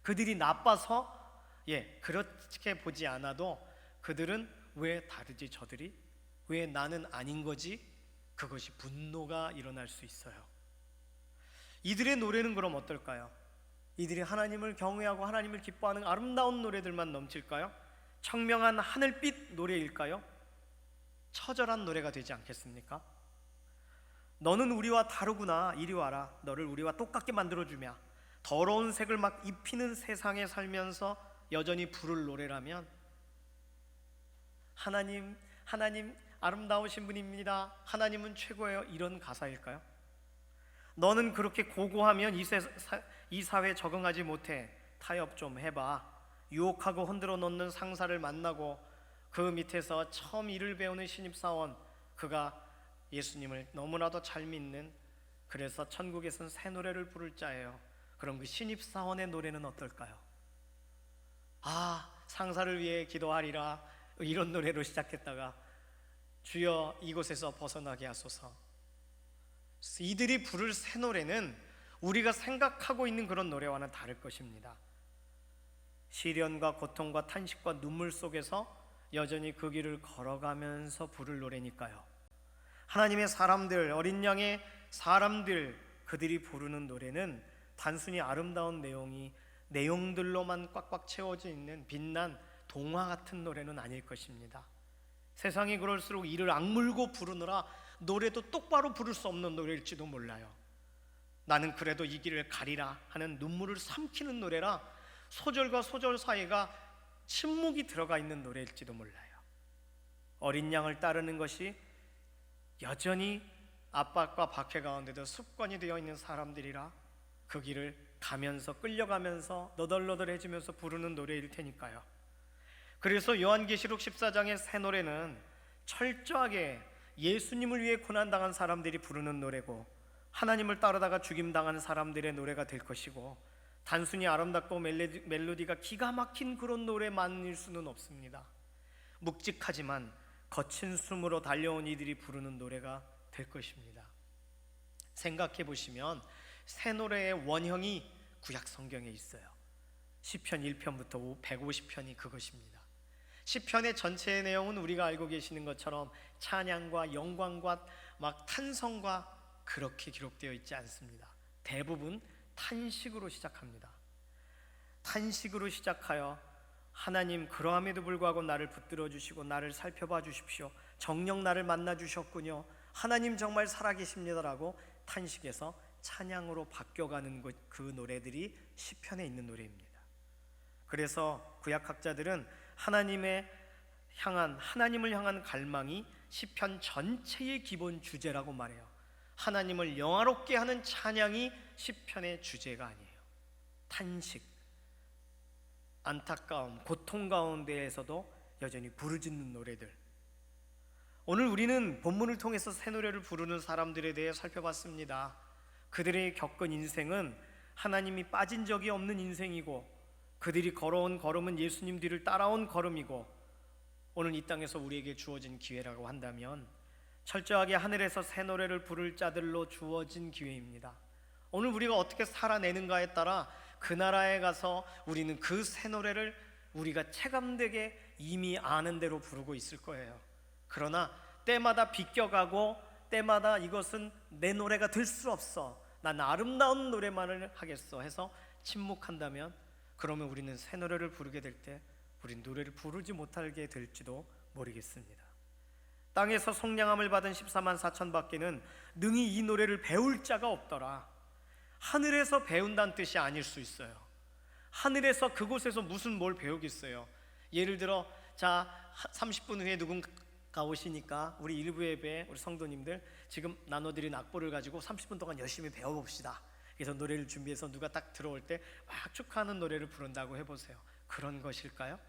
그들이 나빠서 그렇게 보지 않아도 그들은 왜 다르지 저들이? 왜 나는 아닌 거지? 그것이 분노가 일어날 수 있어요. 이들의 노래는 그럼 어떨까요? 이들이 하나님을 경외하고 하나님을 기뻐하는 아름다운 노래들만 넘칠까요? 청명한 하늘빛 노래일까요? 처절한 노래가 되지 않겠습니까? 너는 우리와 다르구나, 이리 와라, 너를 우리와 똑같게 만들어주며, 더러운 색을 막 입히는 세상에 살면서 여전히 부를 노래라면, 하나님 아름다우신 분입니다, 하나님은 최고예요, 이런 가사일까요? 너는 그렇게 고고하면 이 사회에 적응하지 못해, 타협 좀 해봐. 유혹하고 흔들어 놓는 상사를 만나고 그 밑에서 처음 일을 배우는 신입사원, 그가 예수님을 너무나도 잘 믿는, 그래서 천국에서는 새 노래를 부를 자예요. 그럼 그 신입사원의 노래는 어떨까요? 상사를 위해 기도하리라, 이런 노래로 시작했다가 주여 이곳에서 벗어나게 하소서. 이들이 부를 새 노래는 우리가 생각하고 있는 그런 노래와는 다를 것입니다. 시련과 고통과 탄식과 눈물 속에서 여전히 그 길을 걸어가면서 부를 노래니까요. 하나님의 사람들, 어린 양의 사람들, 그들이 부르는 노래는 단순히 아름다운 내용들로만 꽉꽉 채워져 있는 빛난 동화 같은 노래는 아닐 것입니다. 세상이 그럴수록 이를 악물고 부르느라 노래도 똑바로 부를 수 없는 노래일지도 몰라요. 나는 그래도 이 길을 가리라 하는 눈물을 삼키는 노래라 소절과 소절 사이가 침묵이 들어가 있는 노래일지도 몰라요. 어린 양을 따르는 것이 여전히 압박과 박해 가운데도 습관이 되어 있는 사람들이라 그 길을 가면서 끌려가면서 너덜너덜해지면서 부르는 노래일 테니까요. 그래서 요한계시록 14장의 새 노래는 철저하게 예수님을 위해 고난당한 사람들이 부르는 노래고 하나님을 따르다가 죽임당하는 사람들의 노래가 될 것이고 단순히 아름답고 멜로디가 기가 막힌 그런 노래만일 수는 없습니다. 묵직하지만 거친 숨으로 달려온 이들이 부르는 노래가 될 것입니다. 생각해 보시면 새 노래의 원형이 구약 성경에 있어요. 시편 1편부터 150편이 그것입니다. 시편의 전체의 내용은 우리가 알고 계시는 것처럼 찬양과 영광과 막 탄성과 그렇게 기록되어 있지 않습니다. 대부분 탄식으로 시작합니다. 탄식으로 시작하여 하나님 그러함에도 불구하고 나를 붙들어 주시고 나를 살펴봐 주십시오. 정녕 나를 만나 주셨군요. 하나님 정말 살아계십니다라고 탄식에서 찬양으로 바뀌어가는 그 노래들이 시편에 있는 노래입니다. 그래서 구약학자들은 하나님을 향한 갈망이 시편 전체의 기본 주제라고 말해요. 하나님을 영화롭게 하는 찬양이 시편의 주제가 아니에요. 탄식, 안타까움, 고통 가운데에서도 여전히 부르짖는 노래들. 오늘 우리는 본문을 통해서 새 노래를 부르는 사람들에 대해 살펴봤습니다. 그들의 겪은 인생은 하나님이 빠진 적이 없는 인생이고 그들이 걸어온 걸음은 예수님 뒤를 따라온 걸음이고 오늘 이 땅에서 우리에게 주어진 기회라고 한다면 철저하게 하늘에서 새 노래를 부를 자들로 주어진 기회입니다. 오늘 우리가 어떻게 살아내는가에 따라 그 나라에 가서 우리는 그 새 노래를 우리가 체감되게 이미 아는 대로 부르고 있을 거예요. 그러나 때마다 비껴가고 때마다 이것은 내 노래가 될 수 없어, 난 아름다운 노래만을 하겠어 해서 침묵한다면 그러면 우리는 새 노래를 부르게 될 때 우린 노래를 부르지 못하게 될지도 모르겠습니다. 땅에서 속량함을 받은 14만 4천 밖에는 능히 이 노래를 배울 자가 없더라. 하늘에서 배운다는 뜻이 아닐 수 있어요. 하늘에서 그곳에서 무슨 뭘 배우겠어요. 예를 들어 자 30분 후에 누군가 오시니까 우리 일부 예배 우리 성도님들 지금 나눠드린 악보를 가지고 30분 동안 열심히 배워봅시다. 그래서 노래를 준비해서 누가 딱 들어올 때 막 축하하는 노래를 부른다고 해보세요. 그런 것일까요?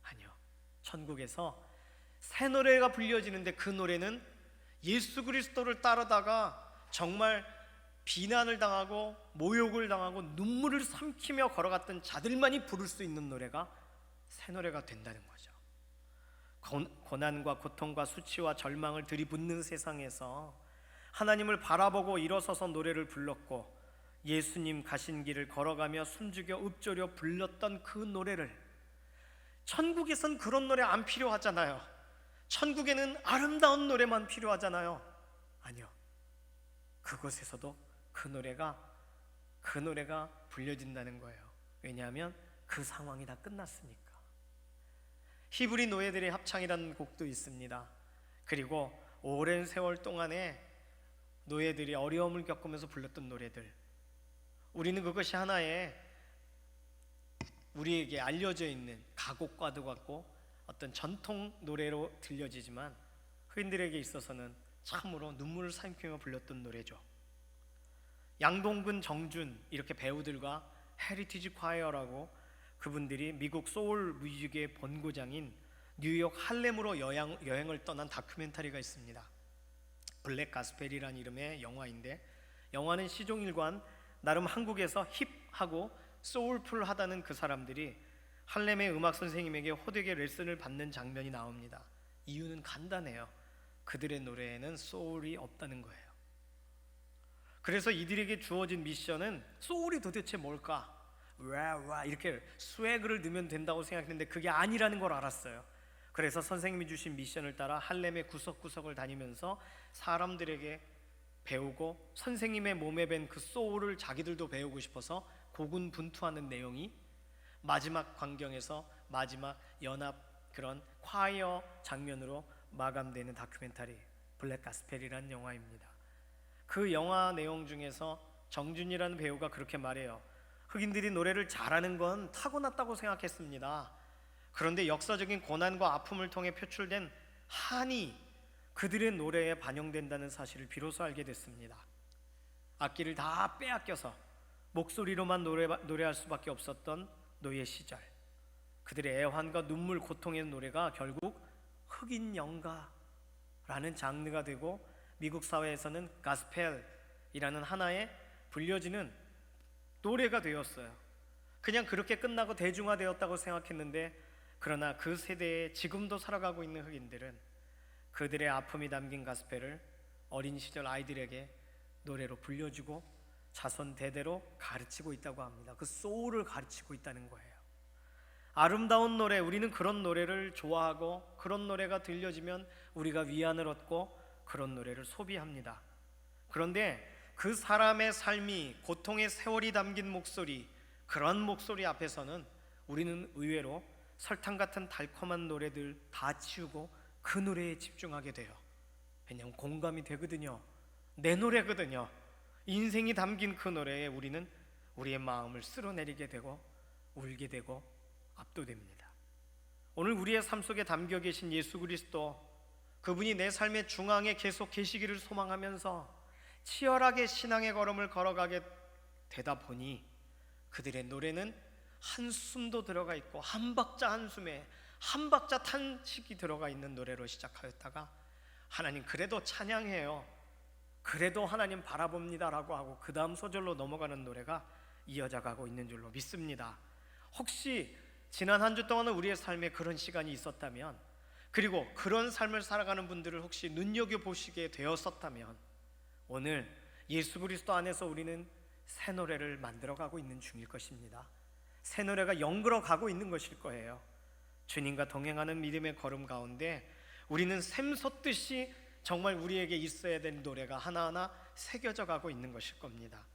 아니요. 천국에서 새 노래가 불려지는데 그 노래는 예수 그리스도를 따르다가 정말 비난을 당하고 모욕을 당하고 눈물을 삼키며 걸어갔던 자들만이 부를 수 있는 노래가 새 노래가 된다는 거죠. 고난과 고통과 수치와 절망을 들이붓는 세상에서 하나님을 바라보고 일어서서 노래를 불렀고 예수님 가신 길을 걸어가며 숨죽여 읊조려 불렀던 그 노래를 천국에선 그런 노래 안 필요하잖아요. 천국에는 아름다운 노래만 필요하잖아요. 아니요. 그곳에서도 그 노래가 불려진다는 거예요. 왜냐하면 그 상황이 다 끝났으니까. 히브리 노예들의 합창이라는 곡도 있습니다. 그리고 오랜 세월 동안에 노예들이 어려움을 겪으면서 불렀던 노래들, 우리는 그것이 하나의 우리에게 알려져 있는 가곡과도 같고 어떤 전통 노래로 들려지지만 흑인들에게 있어서는 참으로 눈물을 삼키며 불렀던 노래죠. 양동근, 정준 이렇게 배우들과 헤리티지 콰이어라고 그분들이 미국 소울 뮤직의 본고장인 뉴욕 할렘으로 여행을 떠난 다큐멘터리가 있습니다. 블랙 가스펠이라는 이름의 영화인데 영화는 시종일관 나름 한국에서 힙하고 소울풀하다는 그 사람들이 할렘의 음악 선생님에게 호되게 레슨을 받는 장면이 나옵니다. 이유는 간단해요. 그들의 노래에는 소울이 없다는 거예요. 그래서 이들에게 주어진 미션은 소울이 도대체 뭘까? 와 이렇게 스웨그를 넣으면 된다고 생각했는데 그게 아니라는 걸 알았어요. 그래서 선생님이 주신 미션을 따라 할렘의 구석구석을 다니면서 사람들에게 배우고 선생님의 몸에 밴 그 소울을 자기들도 배우고 싶어서 고군분투하는 내용이 마지막 광경에서 마지막 연합 그런 콰이어 장면으로 마감되는 다큐멘터리 블랙 가스펠이라는 영화입니다. 그 영화 내용 중에서 정준이라는 배우가 그렇게 말해요. 흑인들이 노래를 잘하는 건 타고났다고 생각했습니다. 그런데 역사적인 고난과 아픔을 통해 표출된 한이 그들의 노래에 반영된다는 사실을 비로소 알게 됐습니다. 악기를 다 빼앗겨서 목소리로만 노래할 수밖에 없었던 노예 시절, 그들의 애환과 눈물, 고통의 노래가 결국 흑인 영가라는 장르가 되고 미국 사회에서는 가스펠이라는 하나의 불려지는 노래가 되었어요. 그냥 그렇게 끝나고 대중화되었다고 생각했는데, 그러나 그 세대에 지금도 살아가고 있는 흑인들은 그들의 아픔이 담긴 가스펠을 어린 시절 아이들에게 노래로 불려주고 자손 대대로 가르치고 있다고 합니다. 그 소울을 가르치고 있다는 거예요. 아름다운 노래, 우리는 그런 노래를 좋아하고 그런 노래가 들려지면 우리가 위안을 얻고 그런 노래를 소비합니다. 그런데 그 사람의 삶이 고통의 세월이 담긴 목소리, 그런 목소리 앞에서는 우리는 의외로 설탕 같은 달콤한 노래들 다 치우고 그 노래에 집중하게 돼요. 왜냐하면 공감이 되거든요. 내 노래거든요. 인생이 담긴 그 노래에 우리는 우리의 마음을 쓸어내리게 되고 울게 되고 압도됩니다. 오늘 우리의 삶 속에 담겨 계신 예수 그리스도, 그분이 내 삶의 중앙에 계속 계시기를 소망하면서 치열하게 신앙의 걸음을 걸어가게 되다 보니 그들의 노래는 한숨도 들어가 있고 한 박자 한숨에 한 박자 탄식이 들어가 있는 노래로 시작하였다가 하나님 그래도 찬양해요, 그래도 하나님 바라봅니다라고 하고 그 다음 소절로 넘어가는 노래가 이어져 가고 있는 줄로 믿습니다. 혹시 지난 한 주 동안은 우리의 삶에 그런 시간이 있었다면, 그리고 그런 삶을 살아가는 분들을 혹시 눈여겨보시게 되었었다면, 오늘 예수 그리스도 안에서 우리는 새 노래를 만들어가고 있는 중일 것입니다. 새 노래가 연결어 가고 있는 것일 거예요. 주님과 동행하는 믿음의 걸음 가운데 우리는 샘솟듯이 정말 우리에게 있어야 될 노래가 하나하나 새겨져 가고 있는 것일 겁니다.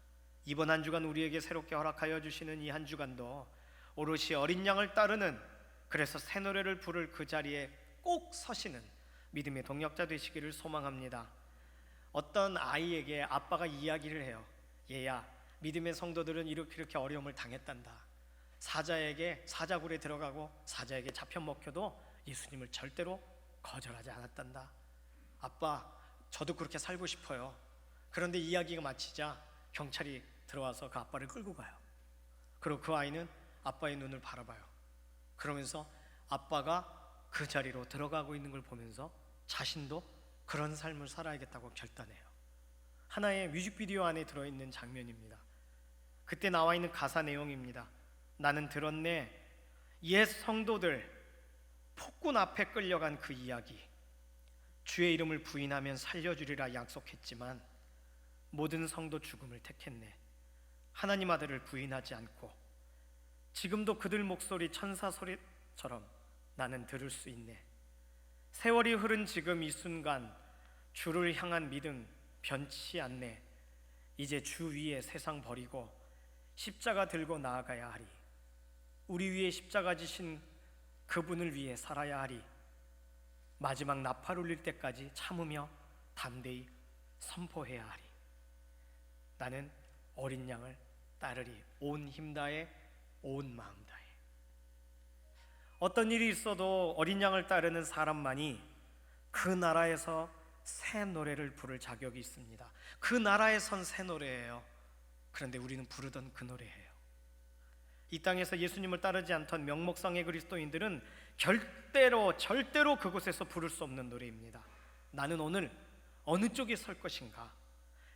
이번 한 주간 우리에게 새롭게 허락하여 주시는 이 한 주간도 오롯이 어린 양을 따르는, 그래서 새 노래를 부를 그 자리에 꼭 서시는 믿음의 동역자 되시기를 소망합니다. 어떤 아이에게 아빠가 이야기를 해요. 얘야, 믿음의 성도들은 이렇게 어려움을 당했단다. 사자에게 사자굴에 들어가고 사자에게 잡혀 먹혀도 예수님을 절대로 거절하지 않았단다. 아빠, 저도 그렇게 살고 싶어요. 그런데 이야기가 마치자 경찰이 들어와서 그 아빠를 끌고 가요. 그리고 그 아이는 아빠의 눈을 바라봐요. 그러면서 아빠가 그 자리로 들어가고 있는 걸 보면서 자신도 그런 삶을 살아야겠다고 결단해요. 하나의 뮤직비디오 안에 들어있는 장면입니다. 그때 나와 있는 가사 내용입니다. 나는 들었네, 옛 성도들 폭군 앞에 끌려간 그 이야기. 주의 이름을 부인하면 살려주리라 약속했지만 모든 성도 죽음을 택했네. 하나님 아들을 부인하지 않고 지금도 그들 목소리 천사 소리처럼 나는 들을 수 있네. 세월이 흐른 지금 이 순간 주를 향한 믿음 변치 않네. 이제 주 위에 세상 버리고 십자가 들고 나아가야 하리. 우리 위에 십자가 지신 그분을 위해 살아야 하리. 마지막 나팔 울릴 때까지 참으며 담대히 선포해야 하리. 나는 어린 양을 따르리. 온 힘 다해 온 마음 다해. 어떤 일이 있어도 어린 양을 따르는 사람만이 그 나라에서 새 노래를 부를 자격이 있습니다. 그 나라에선 새 노래예요. 그런데 우리는 부르던 그 노래예요. 이 땅에서 예수님을 따르지 않던 명목상의 그리스도인들은 절대로 그곳에서 부를 수 없는 노래입니다. 나는 오늘 어느 쪽에 설 것인가?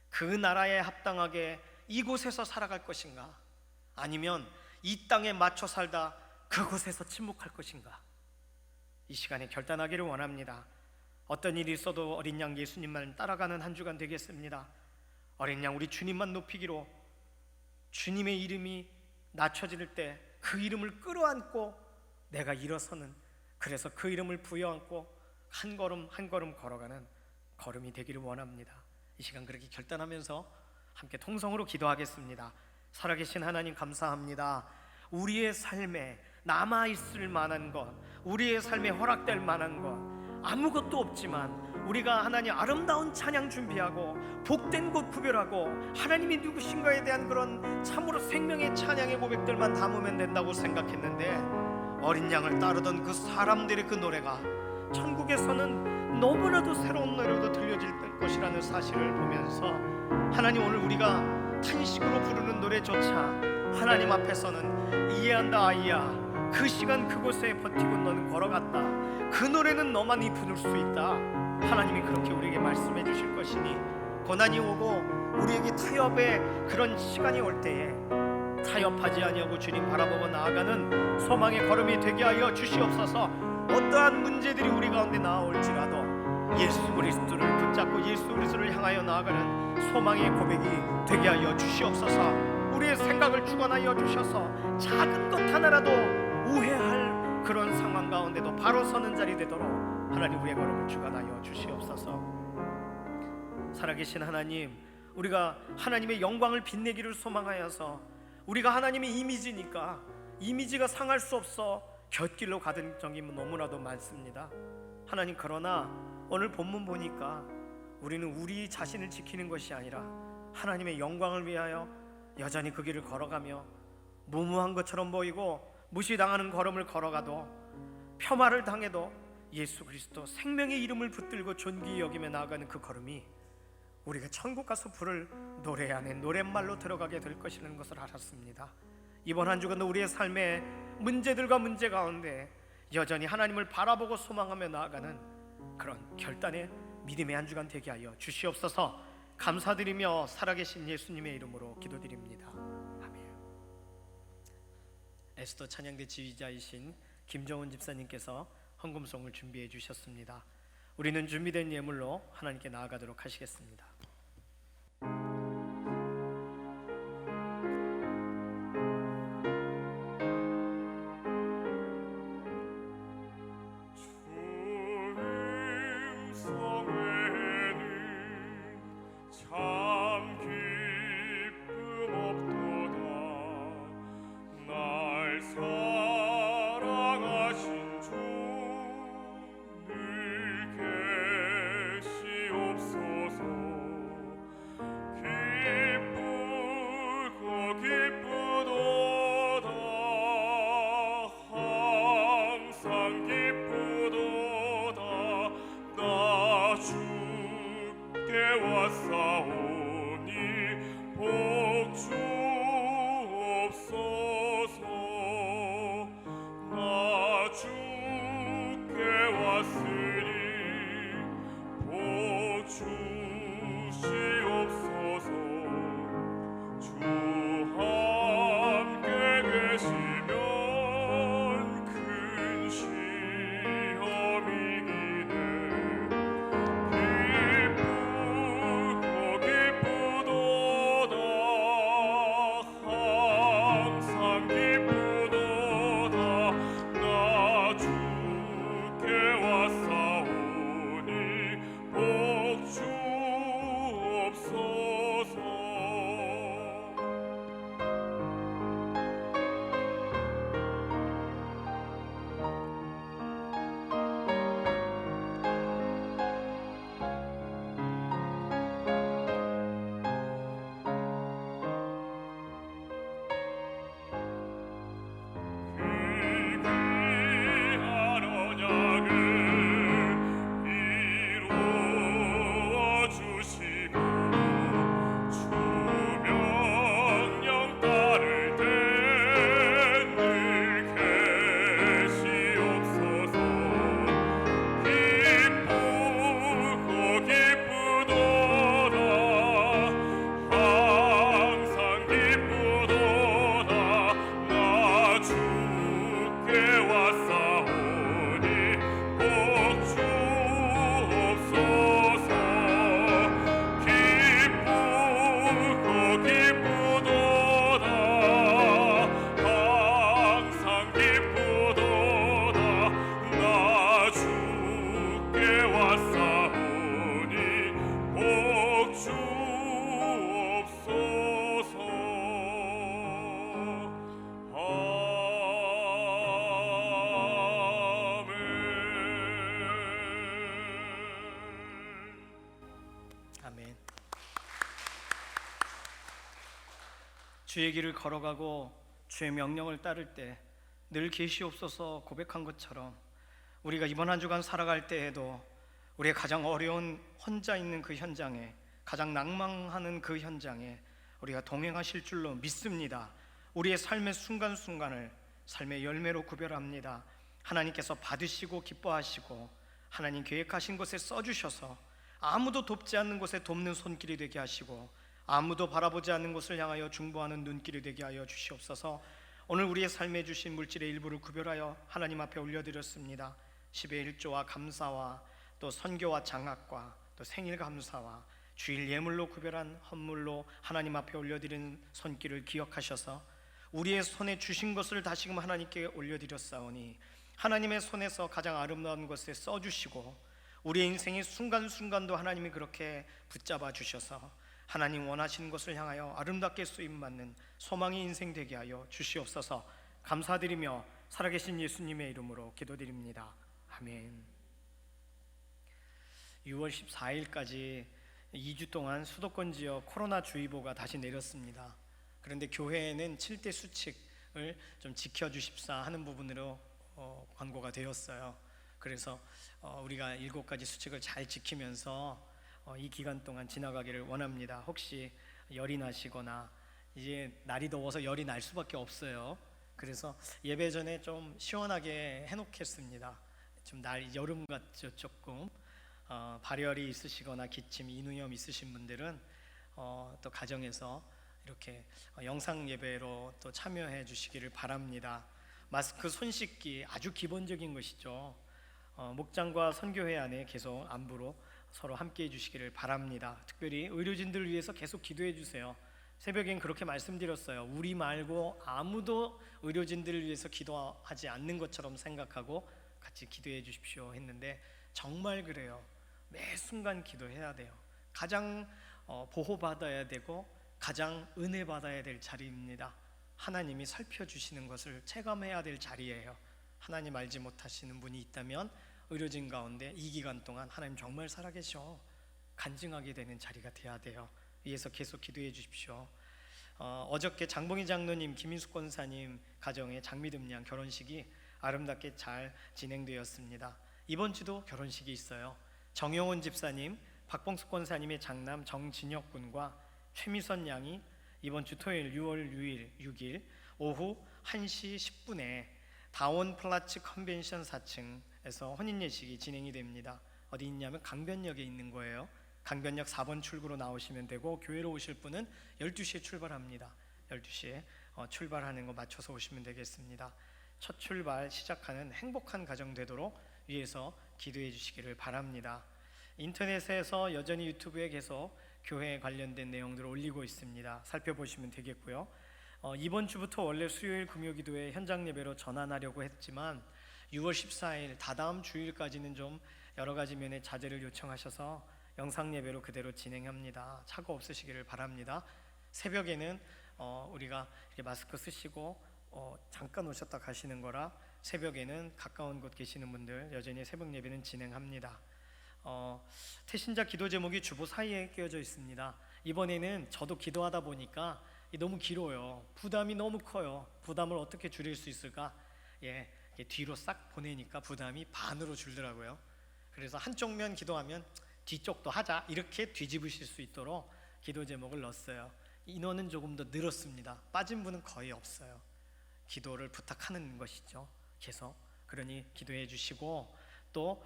그 나라에 합당하게 이곳에서 살아갈 것인가? 아니면 이 땅에 맞춰 살다 그곳에서 침묵할 것인가? 이 시간에 결단하기를 원합니다. 어떤 일이 있어도 어린 양 예수님만 따라가는 한 주간 되겠습니다. 어린 양 우리 주님만 높이기로, 주님의 이름이 낮춰질 때 그 이름을 끌어안고 내가 일어서는 그래서 그 이름을 부여안고 한 걸음 한 걸음 걸어가는 걸음이 되기를 원합니다. 이 시간 그렇게 결단하면서 함께 통성으로 기도하겠습니다. 살아계신 하나님 감사합니다. 우리의 삶에 남아있을 만한 것, 우리의 삶에 허락될 만한 것 아무것도 없지만 우리가 하나님 아름다운 찬양 준비하고 복된 곳 구별하고 하나님이 누구신가에 대한 그런 참으로 생명의 찬양의 고백들만 담으면 된다고 생각했는데, 어린 양을 따르던 그 사람들의 그 노래가 천국에서는 너무나도 새로운 노래로 들려질 것이라는 사실을 보면서 하나님, 오늘 우리가 탄식으로 부르는 노래조차 하나님 앞에서는 이해한다 아이야, 그 시간 그곳에 버티고 너는 걸어갔다, 그 노래는 너만이 부를 수 있다, 하나님이 그렇게 우리에게 말씀해 주실 것이니 고난이 오고 우리에게 타협의 그런 시간이 올 때에 타협하지 아니하고 주님 바라보고 나아가는 소망의 걸음이 되게 하여 주시옵소서. 어떠한 문제들이 우리 가운데 나올지라도 예수 그리스도를 붙잡고 예수 그리스도를 향하여 나아가는 소망의 고백이 되게 하여 주시옵소서. 우리의 생각을 주관하여 주셔서 작은 것 하나라도 우회할 그런 상황 가운데도 바로 서는 자리 되도록 하나님 우리의 걸음을 주관하여 주시옵소서. 살아계신 하나님, 우리가 하나님의 영광을 빛내기를 소망하여서 우리가 하나님의 이미지니까 이미지가 상할 수 없어 곁길로 가던 적이 너무나도 많습니다. 하나님, 그러나 오늘 본문 보니까 우리는 우리 자신을 지키는 것이 아니라 하나님의 영광을 위하여 여전히 그 길을 걸어가며 무모한 것처럼 보이고 무시당하는 걸음을 걸어가도 폄하를 당해도 예수 그리스도 생명의 이름을 붙들고 존귀히 여기며 나아가는 그 걸음이 우리가 천국 가서 부를 노래 안에 노랫말로 들어가게 될 것이라는 것을 알았습니다. 이번 한 주간도 우리의 삶의 문제들과 문제 가운데 여전히 하나님을 바라보고 소망하며 나아가는 그런 결단의 믿음의 한 주간 되게 하여 주시옵소서. 감사드리며 살아계신 예수님의 이름으로 기도드립니다. 아멘. 에스더 찬양대 지휘자이신 김정훈 집사님께서 헌금송을 준비해 주셨습니다. 우리는 준비된 예물로 하나님께 나아가도록 하시겠습니다. 기쁘도다 나 주께 왔사오 아멘. 주의 길을 걸어가고 주의 명령을 따를 때 늘 계시옵소서 고백한 것처럼 우리가 이번 한 주간 살아갈 때에도 우리의 가장 어려운 혼자 있는 그 현장에, 가장 낭망하는 그 현장에 우리가 동행하실 줄로 믿습니다. 우리의 삶의 순간순간을 삶의 열매로 구별합니다. 하나님께서 받으시고 기뻐하시고 하나님 계획하신 곳에 써주셔서 아무도 돕지 않는 곳에 돕는 손길이 되게 하시고 아무도 바라보지 않는 곳을 향하여 중보하는 눈길이 되게 하여 주시옵소서. 오늘 우리의 삶에 주신 물질의 일부를 구별하여 하나님 앞에 올려드렸습니다. 10의 1조와 감사와 또 선교와 장학과 또 생일 감사와 주일 예물로 구별한 헌물로 하나님 앞에 올려드린 손길을 기억하셔서 우리의 손에 주신 것을 다시금 하나님께 올려드렸사오니 하나님의 손에서 가장 아름다운 것에 써주시고 우리의 인생의 순간순간도 하나님이 그렇게 붙잡아 주셔서 하나님 원하시는 것을 향하여 아름답게 쓰임받는 소망의 인생 되게 하여 주시옵소서. 감사드리며 살아계신 예수님의 이름으로 기도드립니다. 아멘. 6월 14일까지 2주 동안 수도권 지역 코로나 주의보가 다시 내렸습니다. 그런데 교회에는 7대 수칙을 좀 지켜주십사 하는 부분으로 광고가 되었어요. 그래서 우리가 7가지 수칙을 잘 지키면서 이 기간 동안 지나가기를 원합니다. 혹시 열이 나시거나 이제 날이 더워서 열이 날 수밖에 없어요. 그래서 예배 전에 좀 시원하게 해놓겠습니다. 좀 여름 같죠 조금. 발열이 있으시거나 기침, 인후염 있으신 분들은 또 가정에서 이렇게 영상 예배로 또 참여해 주시기를 바랍니다. 마스크, 손 씻기 아주 기본적인 것이죠. 목장과 선교회 안에 계속 안부로 서로 함께 해주시기를 바랍니다. 특별히 의료진들을 위해서 계속 기도해 주세요. 새벽엔 그렇게 말씀드렸어요. 우리 말고 아무도 의료진들을 위해서 기도하지 않는 것처럼 생각하고 같이 기도해 주십시오 했는데 정말 그래요. 매 순간 기도해야 돼요. 가장 보호받아야 되고 가장 은혜 받아야 될 자리입니다. 하나님이 살펴주시는 것을 체감해야 될 자리예요. 하나님 알지 못하시는 분이 있다면 의료진 가운데 이 기간 동안 하나님 정말 살아계셔 간증하게 되는 자리가 돼야 돼요. 위에서 계속 기도해 주십시오. 어저께 장봉희 장로님, 김인숙 권사님 가정의 장미듬 양 결혼식이 아름답게 잘 진행되었습니다. 이번 주도 결혼식이 있어요. 정용훈 집사님, 박봉숙 권사님의 장남 정진혁 군과 최미선 양이 이번 주 토요일 6월 6일 오후 1시 10분에 다원 플라츠 컨벤션 4층에서 혼인 예식이 진행이 됩니다. 어디 있냐면 강변역에 있는 거예요. 강변역 4번 출구로 나오시면 되고 교회로 오실 분은 12시에 출발합니다. 12시에 출발하는 거 맞춰서 오시면 되겠습니다. 첫 출발 시작하는 행복한 가정 되도록 위에서 기도해 주시기를 바랍니다. 인터넷에서 여전히 유튜브에 계속 교회에 관련된 내용들을 올리고 있습니다. 살펴보시면 되겠고요. 이번 주부터 원래 수요일 금요기도회 현장 예배로 전환하려고 했지만 6월 14일 다다음 주일까지는 좀 여러 가지 면의 자제를 요청하셔서 영상 예배로 그대로 진행합니다. 착오 없으시기를 바랍니다. 새벽에는 우리가 이렇게 마스크 쓰시고 잠깐 오셨다 가시는 거라 새벽에는 가까운 곳 계시는 분들 여전히 새벽 예배는 진행합니다. 태신자 기도 제목이 주보 사이에 끼어져 있습니다. 이번에는 저도 기도하다 보니까 너무 길어요. 부담이 너무 커요. 부담을 어떻게 줄일 수 있을까? 뒤로 싹 보내니까 부담이 반으로 줄더라고요. 그래서 한쪽 면 기도하면 뒤쪽도 하자 이렇게 뒤집으실 수 있도록 기도 제목을 넣었어요. 인원은 조금 더 늘었습니다. 빠진 분은 거의 없어요. 기도를 부탁하는 것이죠. 계속 그러니 기도해 주시고 또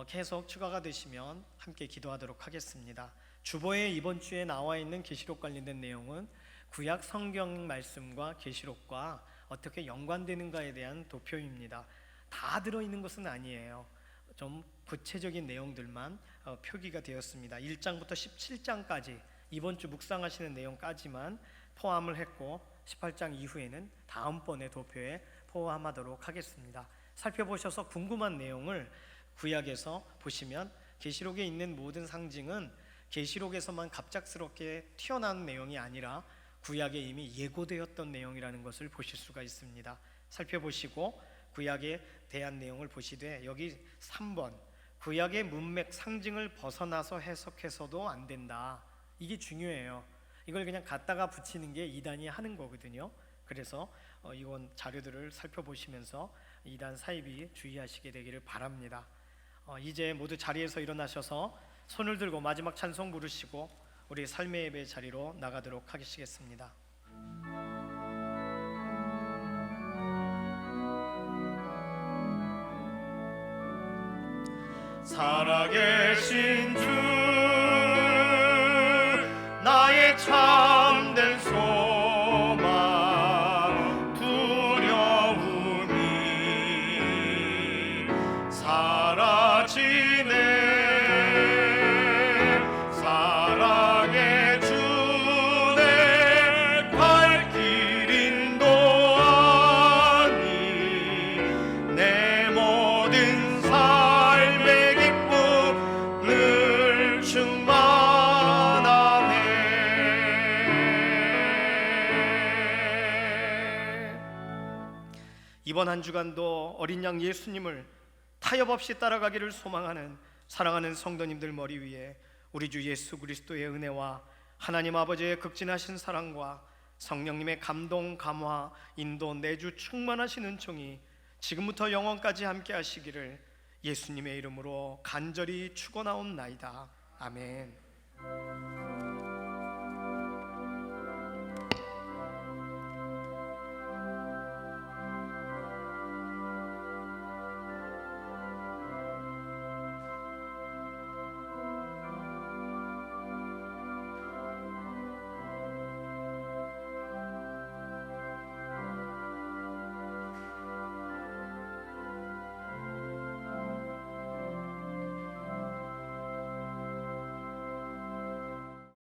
계속 추가가 되시면 함께 기도하도록 하겠습니다. 주보에 이번 주에 나와 있는 계시록 관련된 내용은 구약 성경 말씀과 계시록과 어떻게 연관되는가에 대한 도표입니다. 다 들어있는 것은 아니에요. 좀 구체적인 내용들만 표기가 되었습니다. 1장부터 17장까지 이번 주 묵상하시는 내용까지만 포함을 했고 18장 이후에는 다음번에 도표에 포함하도록 하겠습니다. 살펴보셔서 궁금한 내용을 구약에서 보시면 계시록에 있는 모든 상징은 계시록에서만 갑작스럽게 튀어나온 내용이 아니라 구약에 이미 예고되었던 내용이라는 것을 보실 수가 있습니다. 살펴보시고 구약에 대한 내용을 보시되 여기 3번 구약의 문맥 상징을 벗어나서 해석해서도 안 된다. 이게 중요해요. 이걸 그냥 갖다가 붙이는 게 이단이 하는 거거든요. 그래서 이건 자료들을 살펴보시면서 이단 사입이 주의하시게 되기를 바랍니다. 이제 모두 자리에서 일어나셔서 손을 들고 마지막 찬송 부르시고 우리 삶의 예배 자리로 나가도록 하시겠습니다. 살아계신 주 나의 참된 소망 두려움이 사라지네 사랑의 주내 갈 길 인도하니 내 모든 삶의 기쁨 늘 충만하네. 이번 한 주간도 어린 양 예수님을 타협 없이 따라가기를 소망하는 사랑하는 성도님들 머리 위에 우리 주 예수 그리스도의 은혜와 하나님 아버지의 극진하신 사랑과 성령님의 감동, 감화, 인도, 내주 충만하신 은총이 지금부터 영원까지 함께 하시기를 예수님의 이름으로 간절히 축원하옵나이다. 아멘.